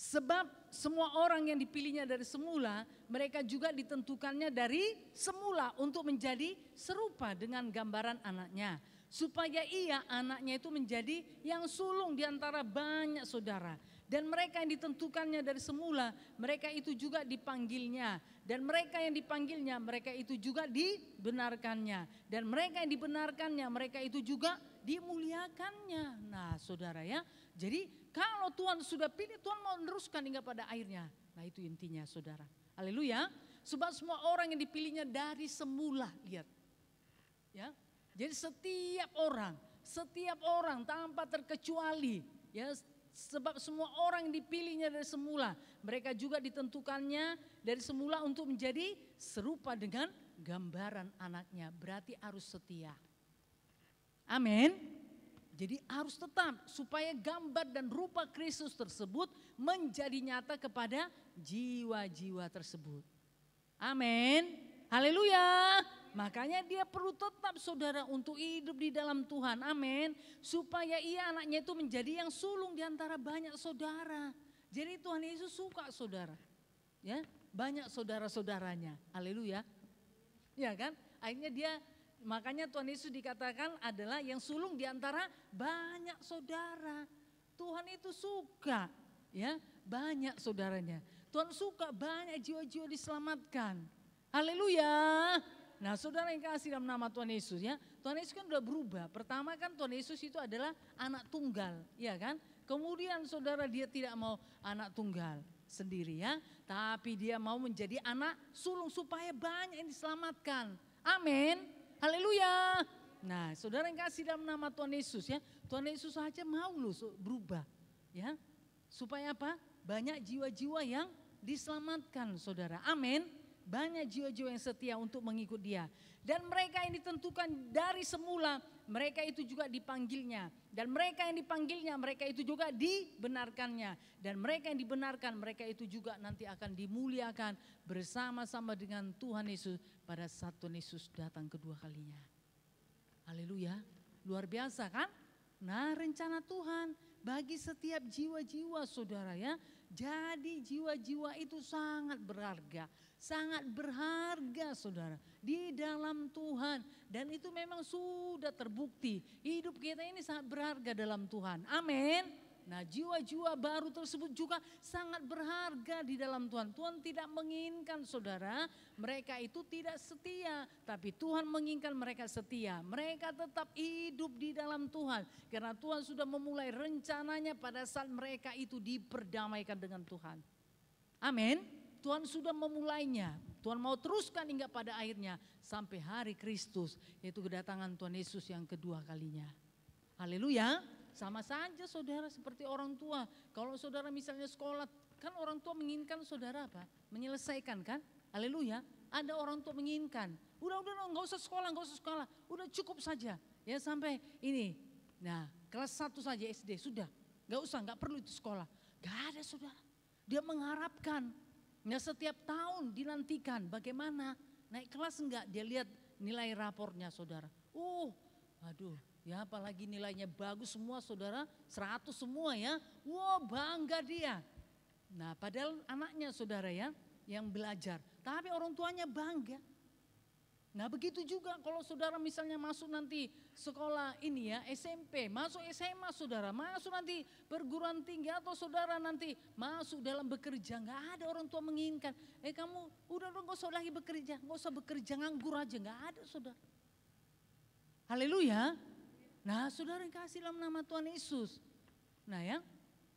Sebab semua orang yang dipilihnya dari semula, mereka juga ditentukannya dari semula untuk menjadi serupa dengan gambaran anaknya. Supaya ia anaknya itu menjadi yang sulung di antara banyak saudara. Dan mereka yang ditentukannya dari semula, mereka itu juga dipanggilnya. Dan mereka yang dipanggilnya, mereka itu juga dibenarkannya. Dan mereka yang dibenarkannya, mereka itu juga dimuliakannya. Nah saudara ya, jadi kalau Tuhan sudah pilih, Tuhan mau meneruskan hingga pada akhirnya. Nah itu intinya saudara. Haleluya. Sebab semua orang yang dipilihnya dari semula, lihat. Ya. Jadi setiap orang tanpa terkecuali. Ya, sebab semua orang yang dipilihnya dari semula. Mereka juga ditentukannya dari semula untuk menjadi serupa dengan gambaran anaknya. Berarti harus setia. Amin. Jadi harus tetap supaya gambar dan rupa Kristus tersebut menjadi nyata kepada jiwa-jiwa tersebut. Amin. Haleluya. Makanya dia perlu tetap saudara untuk hidup di dalam Tuhan. Amin. Supaya ia anaknya itu menjadi yang sulung di antara banyak saudara. Jadi Tuhan Yesus suka saudara. Ya, banyak saudara-saudaranya. Haleluya. Ya kan? Akhirnya dia makanya Tuhan Yesus dikatakan adalah yang sulung di antara banyak saudara. Tuhan itu suka ya banyak saudaranya. Tuhan suka banyak jiwa-jiwa diselamatkan. Haleluya. Nah saudara yang kasih dalam nama Tuhan Yesus ya. Tuhan Yesus kan udah berubah. Pertama kan Tuhan Yesus itu adalah anak tunggal. Ya kan. Kemudian saudara dia tidak mau anak tunggal sendiri ya. Tapi dia mau menjadi anak sulung supaya banyak yang diselamatkan. Amin. Haleluya. Nah saudara yang kasih dalam nama Tuhan Yesus ya. Tuhan Yesus saja mau loh berubah. Ya. Supaya apa? Banyak jiwa-jiwa yang diselamatkan saudara. Amin. Banyak jiwa-jiwa yang setia untuk mengikut dia. Dan mereka yang ditentukan dari semula mereka itu juga dipanggilnya. Dan mereka yang dipanggilnya, mereka itu juga dibenarkannya. Dan mereka yang dibenarkan, mereka itu juga nanti akan dimuliakan bersama-sama dengan Tuhan Yesus pada saat Tuhan Yesus datang kedua kalinya. Haleluya, luar biasa kan? Nah, rencana Tuhan bagi setiap jiwa-jiwa saudara ya. Jadi jiwa-jiwa itu sangat berharga saudara di dalam Tuhan. Dan itu memang sudah terbukti hidup kita ini sangat berharga dalam Tuhan. Amin. Nah, jiwa-jiwa baru tersebut juga sangat berharga di dalam Tuhan. Tuhan tidak menginginkan saudara mereka itu tidak setia, tapi Tuhan menginginkan mereka setia. Mereka tetap hidup di dalam Tuhan karena Tuhan sudah memulai rencananya pada saat mereka itu diperdamaikan dengan Tuhan. Amin. Tuhan sudah memulainya. Tuhan mau teruskan hingga pada akhirnya sampai hari Kristus, yaitu kedatangan Tuhan Yesus yang kedua kalinya. Haleluya. Sama saja saudara seperti orang tua. Kalau saudara misalnya sekolah, kan orang tua menginginkan saudara apa? Menyelesaikan kan? Haleluya. Ada orang tua menginginkan. Udah nggak usah sekolah. Udah cukup saja. Ya sampai ini. Nah, kelas 1 saja SD sudah. Nggak perlu itu sekolah. Gak ada saudara. Dia mengharapkan. Nah, setiap tahun dinantikan bagaimana naik kelas enggak, dia lihat nilai rapornya saudara. Aduh, ya apalagi nilainya bagus semua saudara, 100 semua ya. Bangga dia. Nah, padahal anaknya saudara ya yang belajar, tapi orang tuanya bangga. Nah, begitu juga kalau saudara misalnya masuk nanti sekolah ini ya SMP, masuk SMA saudara, masuk nanti perguruan tinggi atau saudara nanti masuk dalam bekerja, nggak ada orang tua menginginkan, kamu udah nggak usah lagi bekerja, nggak usah bekerja nganggur aja, nggak ada saudara. Haleluya. Nah, saudara yang kasih dalam nama Tuhan Yesus. Nah ya,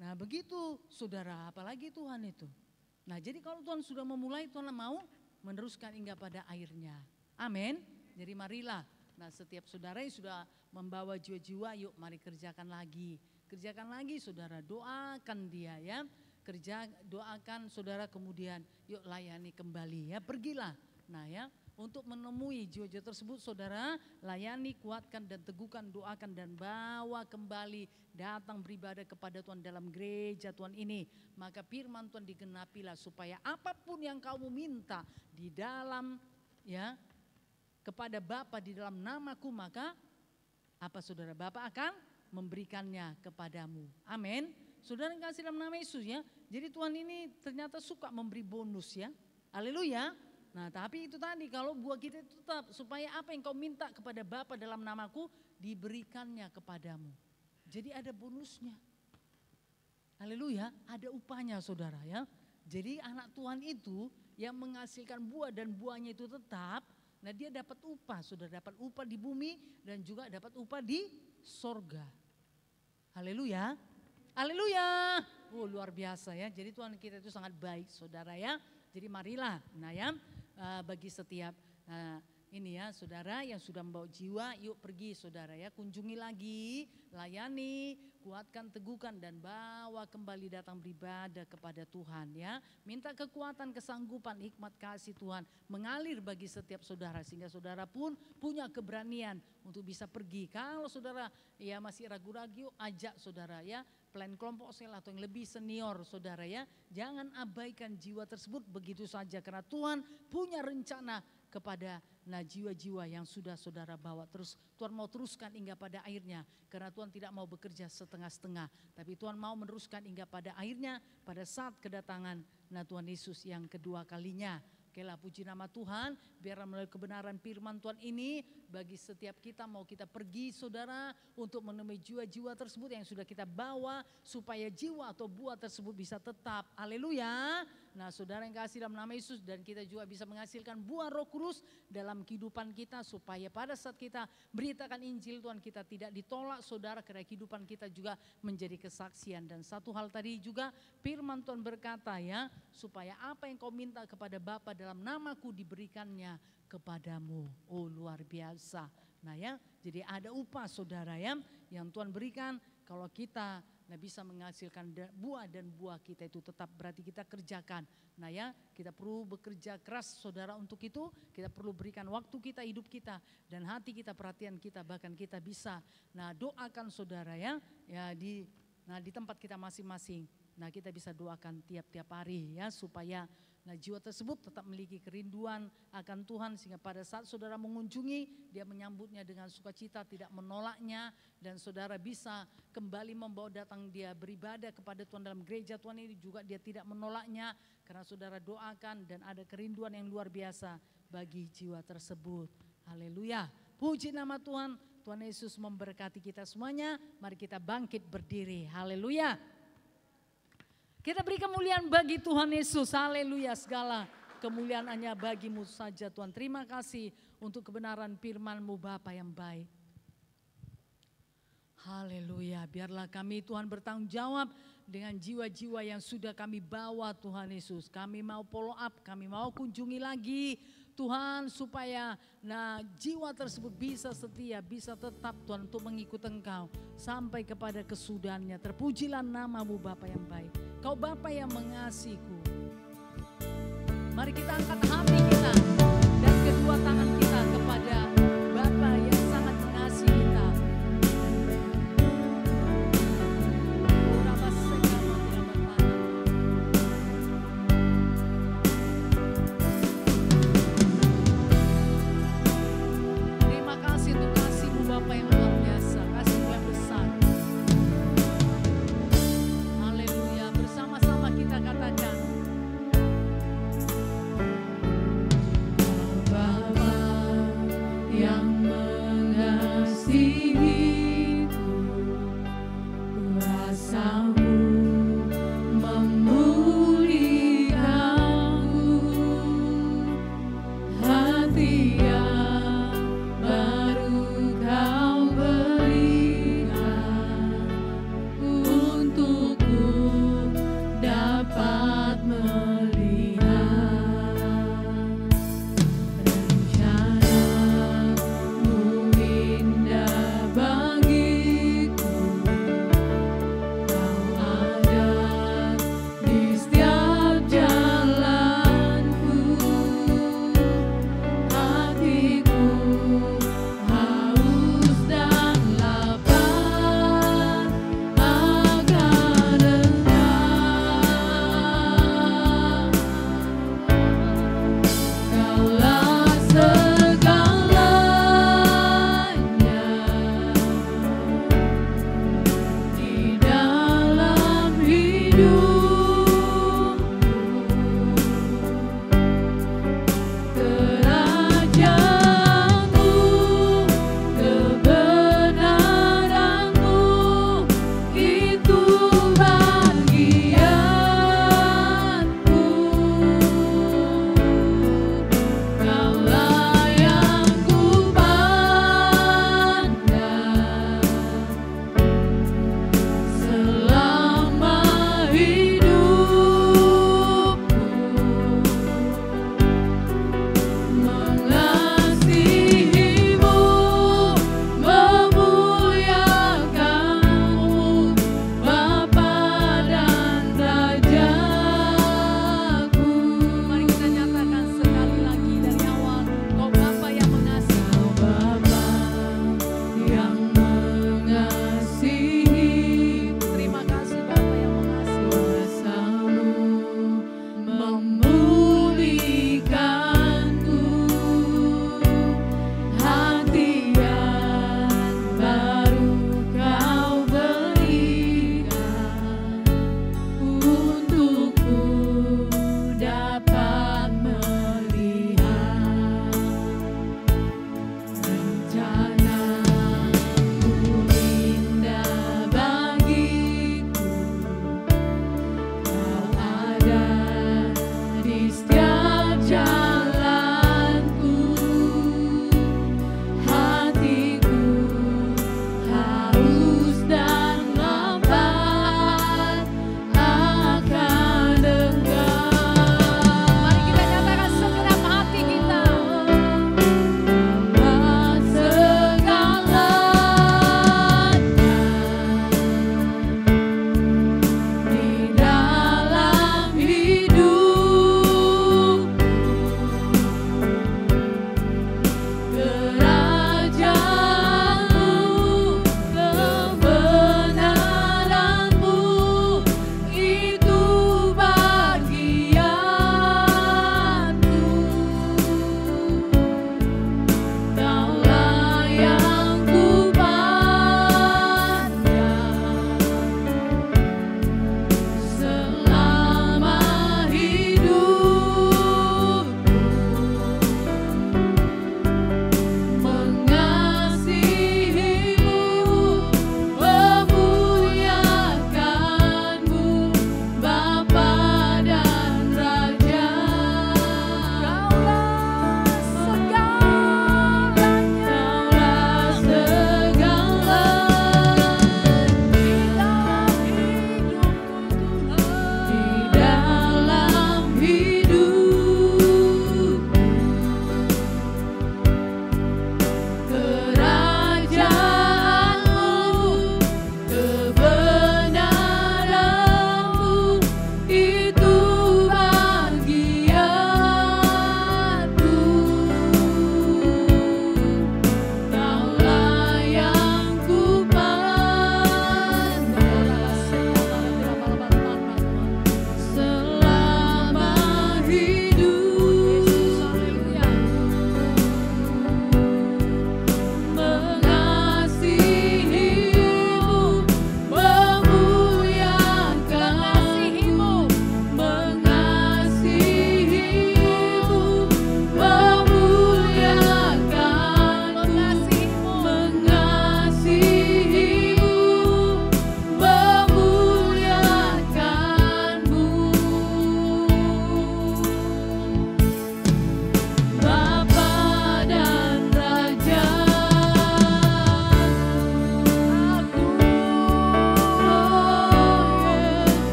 nah begitu saudara, apalagi Tuhan itu. Nah, jadi kalau Tuhan sudah memulai, Tuhan mau meneruskan hingga pada akhirnya. Amin. Jadi marilah. Nah, setiap saudara yang sudah membawa jiwa-jiwa, yuk mari kerjakan lagi. Kerjakan lagi saudara, doakan dia ya. Doakan saudara, kemudian yuk layani kembali ya, pergilah. Nah ya, untuk menemui jiwa-jiwa tersebut saudara, layani, kuatkan dan teguhkan, doakan dan bawa kembali datang beribadah kepada Tuhan dalam gereja Tuhan ini. Maka firman Tuhan digenapilah supaya apapun yang kamu minta di dalam ya kepada Bapa di dalam namaku, maka apa saudara, Bapa akan memberikannya kepadamu. Amin. Saudara yang kasih dalam nama Yesus ya. Jadi Tuhan ini ternyata suka memberi bonus ya. Haleluya. Nah, tapi itu tadi kalau buat kita itu tetap supaya apa yang kau minta kepada Bapa dalam namaku diberikannya kepadamu. Jadi ada bonusnya. Haleluya, ada upahnya saudara ya. Jadi anak Tuhan itu yang menghasilkan buah dan buahnya itu tetap, nah dia dapat upah, sudah dapat upah di bumi dan juga dapat upah di sorga. Haleluya, haleluya. Luar biasa ya. Jadi Tuhan kita itu sangat baik saudara ya. Jadi marilah, nah ya bagi setiap ini ya saudara yang sudah membawa jiwa, yuk pergi saudara ya, kunjungi lagi, layani, kuatkan, teguhkan dan bawa kembali datang beribadah kepada Tuhan ya. Minta kekuatan, kesanggupan, hikmat kasih Tuhan mengalir bagi setiap saudara sehingga saudara pun punya keberanian untuk bisa pergi. Kalau saudara ya masih ragu-ragu, ajak saudara ya plan kelompok sel atau yang lebih senior saudara ya. Jangan abaikan jiwa tersebut begitu saja karena Tuhan punya rencana kepada jiwa-jiwa yang sudah saudara bawa. Terus Tuhan mau teruskan hingga pada akhirnya karena Tuhan tidak mau bekerja setengah-setengah, tapi Tuhan mau meneruskan hingga pada akhirnya pada saat kedatangan Tuhan Yesus yang kedua kalinya. Okelah, puji nama Tuhan, biarlah melalui kebenaran firman Tuhan ini bagi setiap kita mau kita pergi saudara untuk menemui jiwa-jiwa tersebut yang sudah kita bawa supaya jiwa atau buah tersebut bisa tetap. Haleluya. Nah, saudara yang kasih dalam nama Yesus, dan kita juga bisa menghasilkan buah Roh Kudus dalam kehidupan kita supaya pada saat kita beritakan Injil Tuhan kita tidak ditolak saudara, karena kehidupan kita juga menjadi kesaksian. Dan satu hal tadi juga firman Tuhan berkata ya, supaya apa yang kau minta kepada Bapa dalam namaku diberikannya kepadamu. Luar biasa. Nah ya, jadi ada upah saudara ya yang Tuhan berikan kalau kita nah bisa menghasilkan buah, dan buah kita itu tetap berarti kita kerjakan. Nah ya, kita perlu bekerja keras saudara untuk itu, kita perlu berikan waktu kita, hidup kita, dan hati kita, perhatian kita, bahkan kita bisa. Nah doakan saudara ya di tempat kita masing-masing. Nah kita bisa doakan tiap-tiap hari ya, supaya jiwa tersebut tetap memiliki kerinduan akan Tuhan, sehingga pada saat saudara mengunjungi, dia menyambutnya dengan sukacita, tidak menolaknya, dan saudara bisa kembali membawa datang dia beribadah kepada Tuhan dalam gereja Tuhan ini juga dia tidak menolaknya, karena saudara doakan dan ada kerinduan yang luar biasa bagi jiwa tersebut. Haleluya, puji nama Tuhan. Tuhan Yesus memberkati kita semuanya. Mari kita bangkit berdiri. Haleluya. Kita beri kemuliaan bagi Tuhan Yesus, haleluya, segala kemuliaan hanya bagimu saja Tuhan. Terima kasih untuk kebenaran firman-Mu Bapa yang baik. Haleluya, biarlah kami Tuhan bertanggung jawab dengan jiwa-jiwa yang sudah kami bawa Tuhan Yesus. Kami mau follow up, kami mau kunjungi lagi Tuhan, supaya jiwa tersebut bisa setia, bisa tetap Tuhan untuk mengikut Engkau sampai kepada kesudahannya. Terpujilah nama-Mu Bapa yang baik. Kau Bapa yang mengasihiku. Mari kita angkat hati kita dan kedua tangan kita kepada Bapa yang sangat mengasihi kita. Terima kasih untuk kasih-Mu Bapa yang luar biasa, kasih-Mu yang besar. Haleluya, bersama-sama kita katakan, Bapa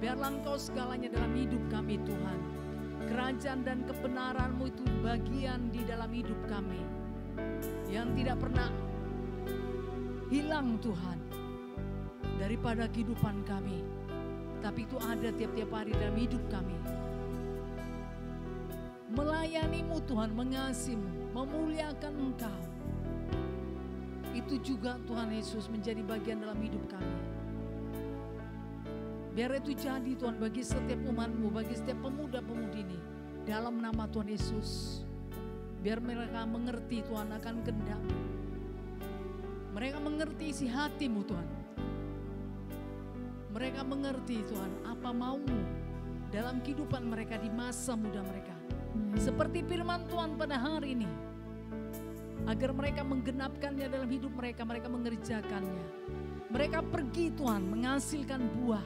Biarlah Engkau segalanya dalam hidup kami Tuhan. Kerajaan dan kebenaran-Mu itu bagian di dalam hidup kami. Yang tidak pernah hilang Tuhan daripada kehidupan kami. Tapi itu ada tiap-tiap hari dalam hidup kami. Melayani-Mu Tuhan, mengasihi-Mu, memuliakan Engkau. Itu juga Tuhan Yesus menjadi bagian dalam hidup kami. Biar itu jadi Tuhan bagi setiap umat-Mu, bagi setiap pemuda-pemudi ini. Dalam nama Tuhan Yesus. Biar mereka mengerti Tuhan akan kehendak-Mu. Mereka mengerti isi hati-Mu Tuhan. Mereka mengerti Tuhan apa mau-Mu dalam kehidupan mereka di masa muda mereka. Seperti firman Tuhan pada hari ini. Agar mereka menggenapkannya dalam hidup mereka, mereka mengerjakannya. Mereka pergi Tuhan menghasilkan buah.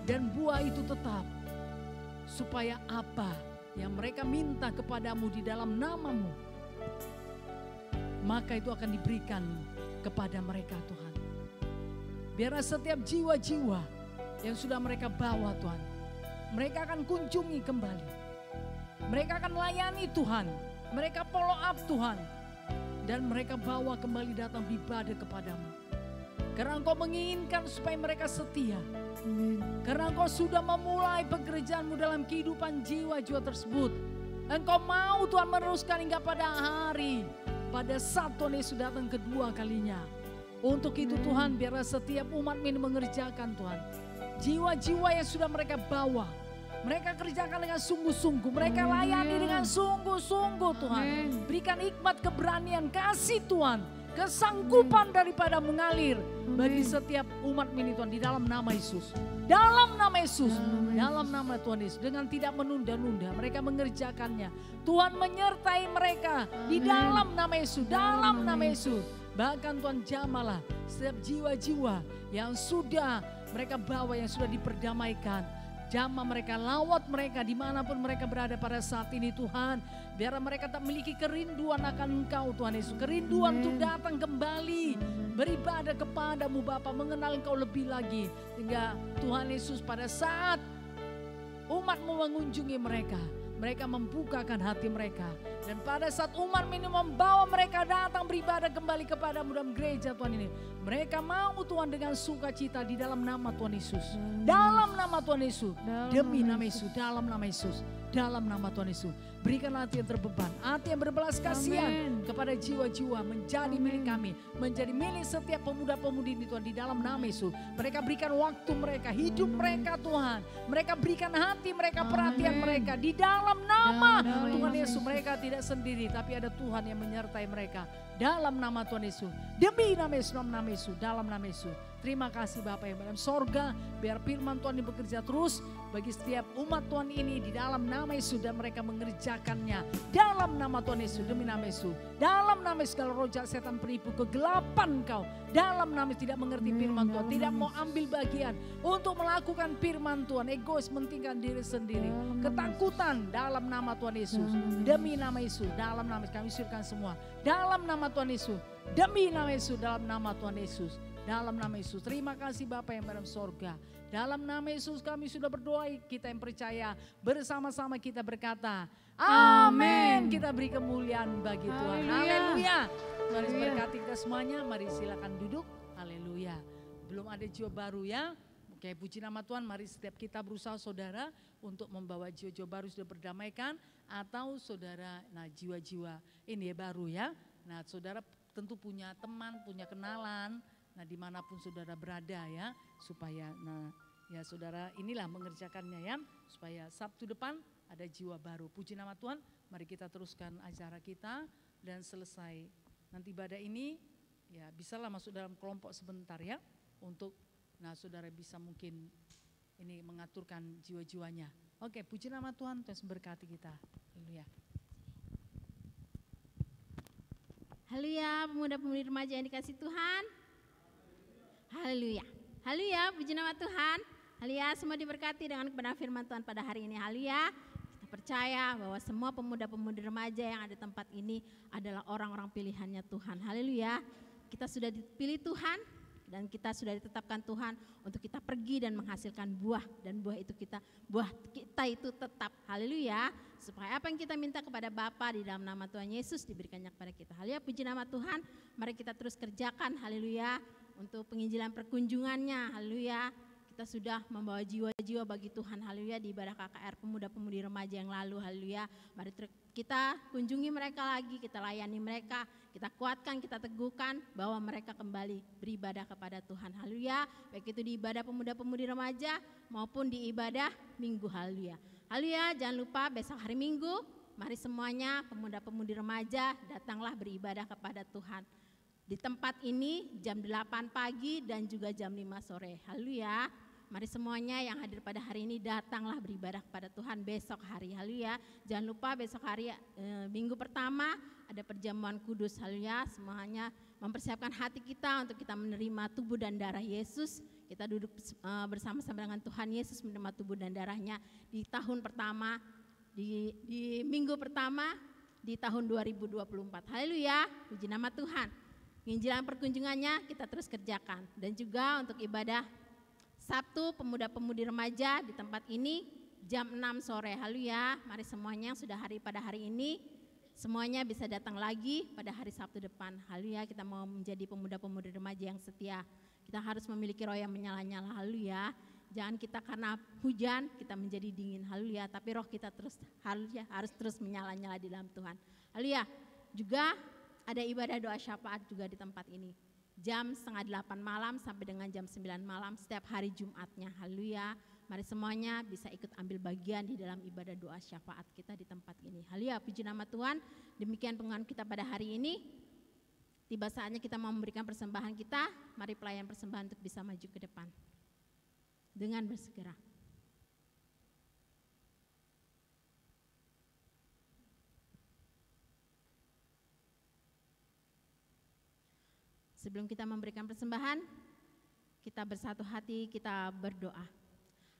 Dan buah itu tetap. Supaya apa yang mereka minta kepadamu di dalam nama-Mu, maka itu akan diberikan kepada mereka Tuhan. Biarlah setiap jiwa-jiwa yang sudah mereka bawa Tuhan, mereka akan kunjungi kembali. Mereka akan layani Tuhan, mereka follow up Tuhan. Dan mereka bawa kembali datang beribadah kepadamu. Karena Engkau menginginkan supaya mereka setia. Karena Engkau sudah memulai pekerjaan-Mu dalam kehidupan jiwa-jiwa tersebut. Engkau mau Tuhan meneruskan hingga pada hari, pada saat Tuhan Yesus datang kedua kalinya. Untuk itu Tuhan, biarlah setiap umat ini mengerjakan Tuhan. Jiwa-jiwa yang sudah mereka bawa, mereka kerjakan dengan sungguh-sungguh. Mereka layani dengan sungguh-sungguh Tuhan. Berikan hikmat, keberanian, kasih Tuhan. Kesanggupan daripada mengalir bagi setiap umat ini Tuhan. Di dalam nama Yesus. Dalam nama Yesus. Dalam nama Tuhan Yesus. Dengan tidak menunda-nunda mereka mengerjakannya. Tuhan menyertai mereka. Di dalam nama Yesus. Dalam nama Yesus. Bahkan Tuhan jamalah setiap jiwa-jiwa yang sudah mereka bawa, yang sudah diperdamaikan. Jamah mereka, lawat mereka dimanapun mereka berada pada saat ini Tuhan. Biar mereka tak memiliki kerinduan akan Engkau Tuhan Yesus. Kerinduan untuk datang kembali beribadah kepadamu Bapa, mengenal Engkau lebih lagi. Hingga Tuhan Yesus pada saat umat-Mu mengunjungi mereka, mereka membukakan hati mereka. Dan pada saat umat ini membawa mereka datang beribadah kembali kepadamu dalam gereja Tuhan ini. Mereka mau Tuhan dengan sukacita di dalam nama Tuhan Yesus. Dalam nama Tuhan Yesus. Demi nama Yesus. Dalam nama Yesus. Dalam nama Tuhan Yesus. Berikan hati yang terbeban. Hati yang berbelas kasihan kepada jiwa-jiwa menjadi milik kami. Menjadi milik setiap pemuda-pemudi ini Tuhan di dalam nama Yesus. Mereka berikan waktu mereka, hidup mereka Tuhan. Mereka berikan hati mereka, perhatian mereka. Di dalam nama Tuhan Yesus. Mereka tidak sendiri tapi ada Tuhan yang menyertai mereka. Dalam nama Tuhan Yesus. Demi nama Yesus, dalam nama Yesus, dalam nama Yesus. Terima kasih Bapa yang dalam sorga. Biar firman Tuhan ini bekerja terus bagi setiap umat Tuhan ini di dalam nama Yesus. Dan mereka mengerjakannya dalam nama Tuhan Yesus, demi nama Yesus. Dalam nama Yesus, segala roh jahat, setan, penipu, kegelapan Kau. Dalam nama Yesus, tidak mengerti firman Tuhan. Tidak mau ambil bagian untuk melakukan firman Tuhan. Egois, mentingkan diri sendiri. Ketakutan dalam nama Tuhan Yesus. Demi nama Yesus, dalam nama Yesus kami usirkan semua. Dalam nama Tuhan Yesus, demi nama Yesus, dalam nama Tuhan Yesus. Dalam nama Yesus, terima kasih Bapa yang dalam sorga. Dalam nama Yesus kami sudah berdoa, kita yang percaya bersama-sama kita berkata, amin. Kita beri kemuliaan bagi Tuhan. Haleluya. Tuhan Yesus berkati kita semuanya, mari silakan duduk. Haleluya. Belum ada jiwa baru ya. Oke, puji nama Tuhan, mari setiap kita berusaha saudara untuk membawa jiwa-jiwa baru sudah berdamaikan. Atau saudara, nah jiwa-jiwa ini ya baru ya. Nah saudara tentu punya teman, punya kenalan. Nah dimanapun saudara berada ya, supaya nah ya saudara inilah mengerjakannya ya, supaya Sabtu depan ada jiwa baru. Puji nama Tuhan, mari kita teruskan acara kita dan selesai nanti ibadah ini ya bisalah masuk dalam kelompok sebentar ya, untuk nah saudara bisa mungkin ini mengaturkan jiwa-jiwanya. Oke, puji nama Tuhan, Tuhan berkati kita. Haleluya. Haleluya, pemuda-pemudi remaja yang dikasih Tuhan. Haleluya. Haleluya, puji nama Tuhan. Haleluya, semua diberkati dengan kebenaran firman Tuhan pada hari ini. Haleluya. Kita percaya bahwa semua pemuda-pemudi remaja yang ada di tempat ini adalah orang-orang pilihannya Tuhan. Haleluya. Kita sudah dipilih Tuhan dan kita sudah ditetapkan Tuhan untuk kita pergi dan menghasilkan buah, dan buah kita itu tetap. Haleluya. Supaya apa yang kita minta kepada Bapa di dalam nama Tuhan Yesus diberikannya kepada kita. Haleluya, puji nama Tuhan. Mari kita terus kerjakan, haleluya, untuk penginjilan perkunjungannya. Haleluya. Kita sudah membawa jiwa-jiwa bagi Tuhan, haleluya, di ibadah KKR pemuda-pemudi remaja yang lalu, haleluya. Mari kita kunjungi mereka lagi, kita layani mereka, kita kuatkan, kita teguhkan bahwa mereka kembali beribadah kepada Tuhan, haleluya. Baik itu di ibadah pemuda-pemudi remaja maupun di ibadah minggu, haleluya. Haleluya, jangan lupa besok hari Minggu, mari semuanya pemuda-pemudi remaja datanglah beribadah kepada Tuhan. Di tempat ini jam 8 pagi dan juga jam 5 sore. Haleluya. Mari semuanya yang hadir pada hari ini datanglah beribadah kepada Tuhan besok hari. Haleluya. Jangan lupa besok hari minggu pertama ada perjamuan kudus. Haleluya. Semuanya mempersiapkan hati kita untuk kita menerima tubuh dan darah Yesus. Kita duduk bersama-sama dengan Tuhan Yesus menerima tubuh dan darahnya di tahun pertama, di minggu pertama di tahun 2024. Haleluya. Puji nama Tuhan. Penginjilan perkunjungannya kita terus kerjakan, dan juga untuk ibadah Sabtu pemuda-pemudi remaja di tempat ini jam 6 sore. Haleluya. Mari semuanya yang sudah pada hari ini semuanya bisa datang lagi pada hari Sabtu depan. Haleluya. Kita mau menjadi pemuda-pemudi remaja yang setia. Kita harus memiliki roh yang menyala-nyala. Haleluya. Jangan kita karena hujan kita menjadi dingin. Haleluya. Tapi roh kita terus harus terus menyala-nyala di dalam Tuhan. Haleluya. Juga ada ibadah doa syafaat juga di tempat ini. Jam 7:30 malam sampai dengan jam 9 malam setiap hari Jumatnya. Haleluya. Mari semuanya bisa ikut ambil bagian di dalam ibadah doa syafaat kita di tempat ini. Haleluya. Puji nama Tuhan. Demikian pengakuan kita pada hari ini. Tiba saatnya kita mau memberikan persembahan kita. Mari pelayan persembahan untuk bisa maju ke depan dengan bersegera. Sebelum kita memberikan persembahan, kita bersatu hati, kita berdoa.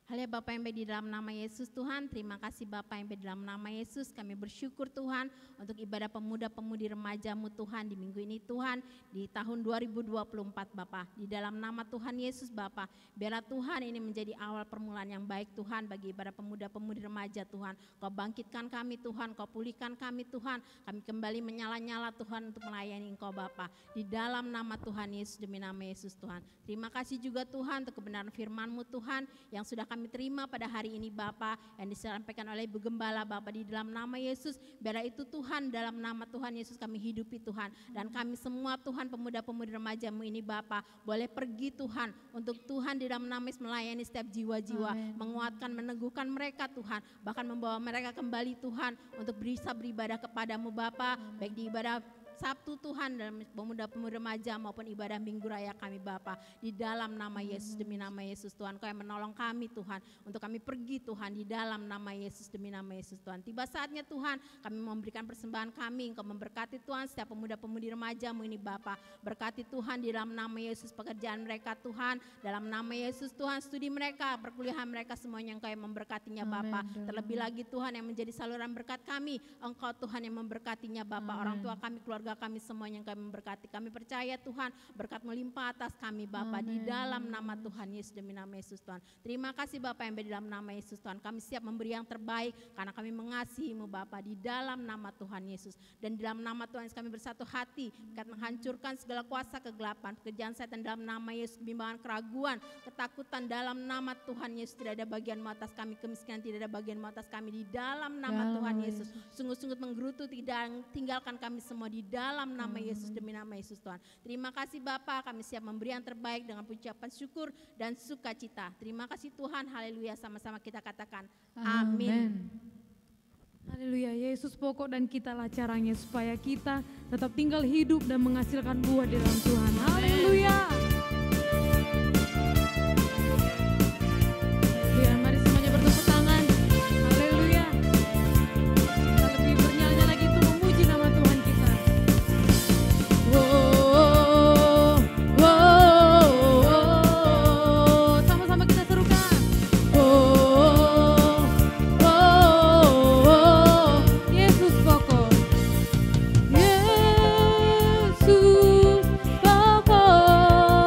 Haleluya. Bapa yang baik di dalam nama Yesus Tuhan, terima kasih Bapa yang baik di dalam nama Yesus. Kami bersyukur Tuhan untuk ibadah pemuda-pemudi remaja-Mu Tuhan di minggu ini Tuhan, di tahun 2024 Bapa. Di dalam nama Tuhan Yesus Bapa, biarlah Tuhan ini menjadi awal permulaan yang baik Tuhan bagi ibadah pemuda-pemudi remaja Tuhan. Kau bangkitkan kami Tuhan, Kau pulihkan kami Tuhan. Kami kembali menyala-nyala Tuhan untuk melayani Engkau Bapa. Di dalam nama Tuhan Yesus, demi nama Yesus Tuhan. Terima kasih juga Tuhan untuk kebenaran firman-Mu Tuhan yang sudah kami terima pada hari ini Bapa, yang disampaikan oleh Ibu Gembala Bapa di dalam nama Yesus. Biarlah itu Tuhan, dalam nama Tuhan Yesus kami hidupi Tuhan, dan kami semua Tuhan pemuda-pemudi remaja-Mu ini Bapa boleh pergi Tuhan untuk Tuhan di dalam nama Yesus melayani setiap jiwa-jiwa, menguatkan, meneguhkan mereka Tuhan, bahkan membawa mereka kembali Tuhan untuk bisa beribadah kepadamu Bapa, baik di ibadah Sabtu Tuhan dalam pemuda-pemudi remaja maupun ibadah minggu raya kami Bapa. Di dalam nama Yesus, demi nama Yesus Tuhan, Kau yang menolong kami Tuhan untuk kami pergi Tuhan di dalam nama Yesus, demi nama Yesus Tuhan. Tiba saatnya Tuhan kami memberikan persembahan kami, Engkau memberkati Tuhan setiap pemuda-pemudi remaja-Mu ini Bapa. Berkati Tuhan di dalam nama Yesus pekerjaan mereka Tuhan, dalam nama Yesus Tuhan studi mereka, perkuliahan mereka semuanya Engkau yang memberkatinya Bapa. Terlebih lagi Tuhan yang menjadi saluran berkat kami, Engkau Tuhan yang memberkatinya Bapa. Orang tua kami, keluarga kami semuanya yang kami memberkati. Kami percaya Tuhan berkat melimpah atas kami Bapa di dalam nama Tuhan Yesus, demi nama Yesus Tuhan. Terima kasih Bapa yang di dalam nama Yesus Tuhan. Kami siap memberi yang terbaik karena kami mengasihi-Mu Bapa di dalam nama Tuhan Yesus. Dan di dalam nama Tuhan Yesus kami bersatu hati akan menghancurkan segala kuasa kegelapan, pekerjaan setan dalam nama Yesus, kebimbangan, keraguan, ketakutan dalam nama Tuhan Yesus. Tidak ada bagian-Mu atas kami, kemiskinan tidak ada bagian-Mu atas kami di dalam nama Tuhan Yesus. Sungguh-sungguh menggerutu, tidak tinggalkan kami semua di dalam nama Yesus, demi nama Yesus Tuhan. Terima kasih Bapa, kami siap memberi yang terbaik dengan ucapan syukur dan sukacita. Terima kasih Tuhan, haleluya, sama-sama kita katakan amin. Haleluya. Yesus pokok dan kitalah caranya supaya kita tetap tinggal hidup dan menghasilkan buah di dalam Tuhan. Haleluya. Ya, mari semuanya bertepuk tangan. Haleluya. Kita lebih bernyanyi lagi untuk memuji nama Tuhan kita. Sama-sama kita serukan. Yesus pokok. Yesus pokok.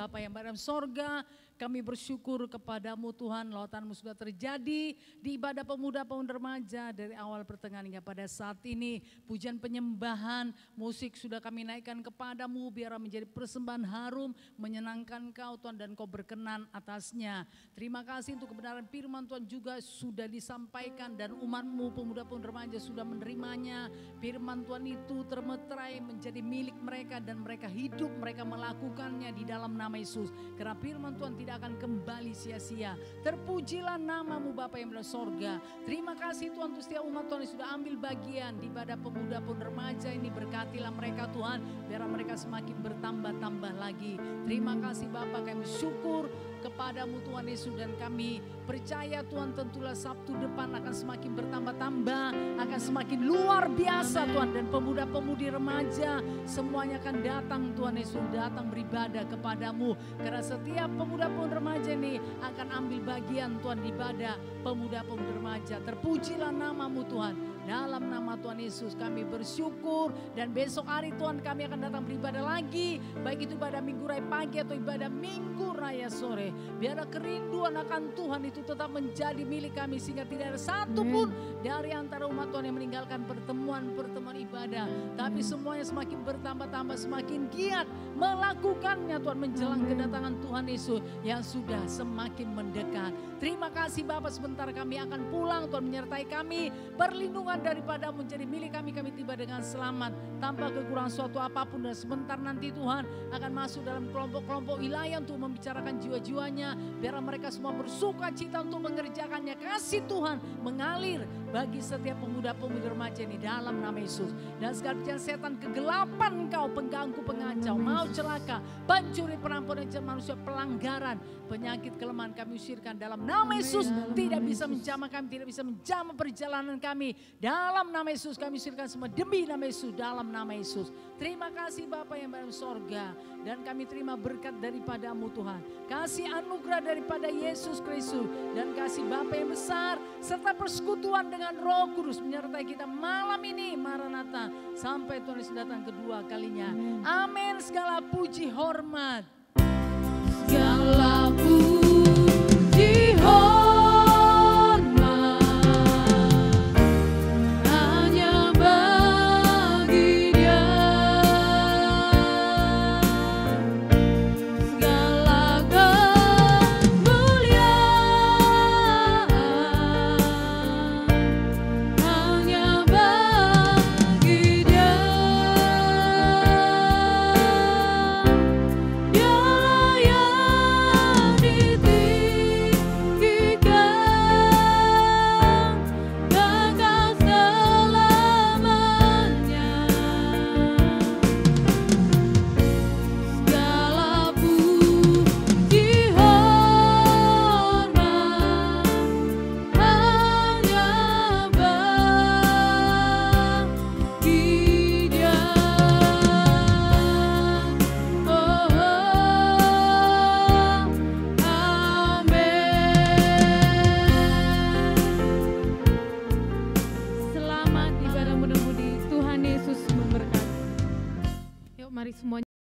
Bapa yang dalam sorga, kami bersyukur kepadamu Tuhan, lautan-Mu sudah terjadi di ibadah pemuda pemuda remaja dari awal pertengahan hingga pada saat ini. Pujian penyembahan, musik sudah kami naikkan kepadamu, biar menjadi persembahan harum, menyenangkan Kau Tuhan dan Kau berkenan atasnya. Terima kasih untuk kebenaran firman Tuhan juga sudah disampaikan dan umat-Mu pemuda pemuda remaja sudah menerimanya. Firman Tuhan itu termeterai menjadi milik mereka dan mereka hidup, mereka melakukannya di dalam nama Yesus. Karena firman Tuhan tidak akan kembali sia-sia. Terpujilah nama-Mu Bapa yang dalam sorga. Terima kasih Tuhan untuk setiap umat Tuhan yang sudah ambil bagian di ibadah pemuda pemuda remaja ini. Berkatilah mereka Tuhan, biar mereka semakin bertambah-tambah lagi. Terima kasih Bapa, kami syukur kepadamu Tuhan Yesus, dan kami percaya Tuhan tentulah Sabtu depan akan semakin bertambah-tambah, akan semakin luar biasa Tuhan, dan pemuda-pemudi remaja semuanya akan datang Tuhan Yesus, datang beribadah kepadamu, karena setiap pemuda-pemudi remaja ini akan ambil bagian Tuhan di ibadah pemuda-pemudi remaja. Terpujilah nama-Mu Tuhan. Dalam nama Tuhan Yesus kami bersyukur, dan besok hari Tuhan kami akan datang beribadah lagi, baik itu ibadah minggu raya pagi atau ibadah minggu raya sore. Biar kerinduan akan Tuhan itu tetap menjadi milik kami, sehingga tidak ada satu pun dari antara umat Tuhan yang meninggalkan pertemuan ibadah, tapi semuanya semakin bertambah-tambah, semakin giat melakukannya Tuhan, menjelang kedatangan Tuhan Yesus yang sudah semakin mendekat. Terima kasih Bapa, sebentar kami akan pulang Tuhan, menyertai kami, perlindungan daripada menjadi milik kami, kami tiba dengan selamat tanpa kekurangan suatu apapun, dan sebentar nanti Tuhan akan masuk dalam kelompok-kelompok wilayah untuk membicarakan jiwa-jiwanya, biar mereka semua bersuka cita untuk mengerjakannya. Kasih Tuhan mengalir bagi setiap pemuda-pemudi remaja ini dalam nama Yesus. Dan segala pikiran setan, kegelapan Engkau, pengganggu, pengacau, mau celaka, pencuri, perampok, dan manusia, pelanggaran, penyakit, kelemahan kami usirkan dalam nama Yesus. Tidak bisa menjamah kami, tidak bisa menjamah perjalanan kami. Dalam nama Yesus kami usirkan semua demi nama Yesus, dalam nama Yesus. Terima kasih Bapa yang dalam sorga, dan kami terima berkat daripadamu Tuhan. Kasih anugerah daripada Yesus Kristus, dan kasih Bapa yang besar, serta persekutuan dengan Roh Kudus menyertai kita malam ini. Maranatha, sampai Tuhan Yesus datang kedua kalinya. Amin. Segala puji hormat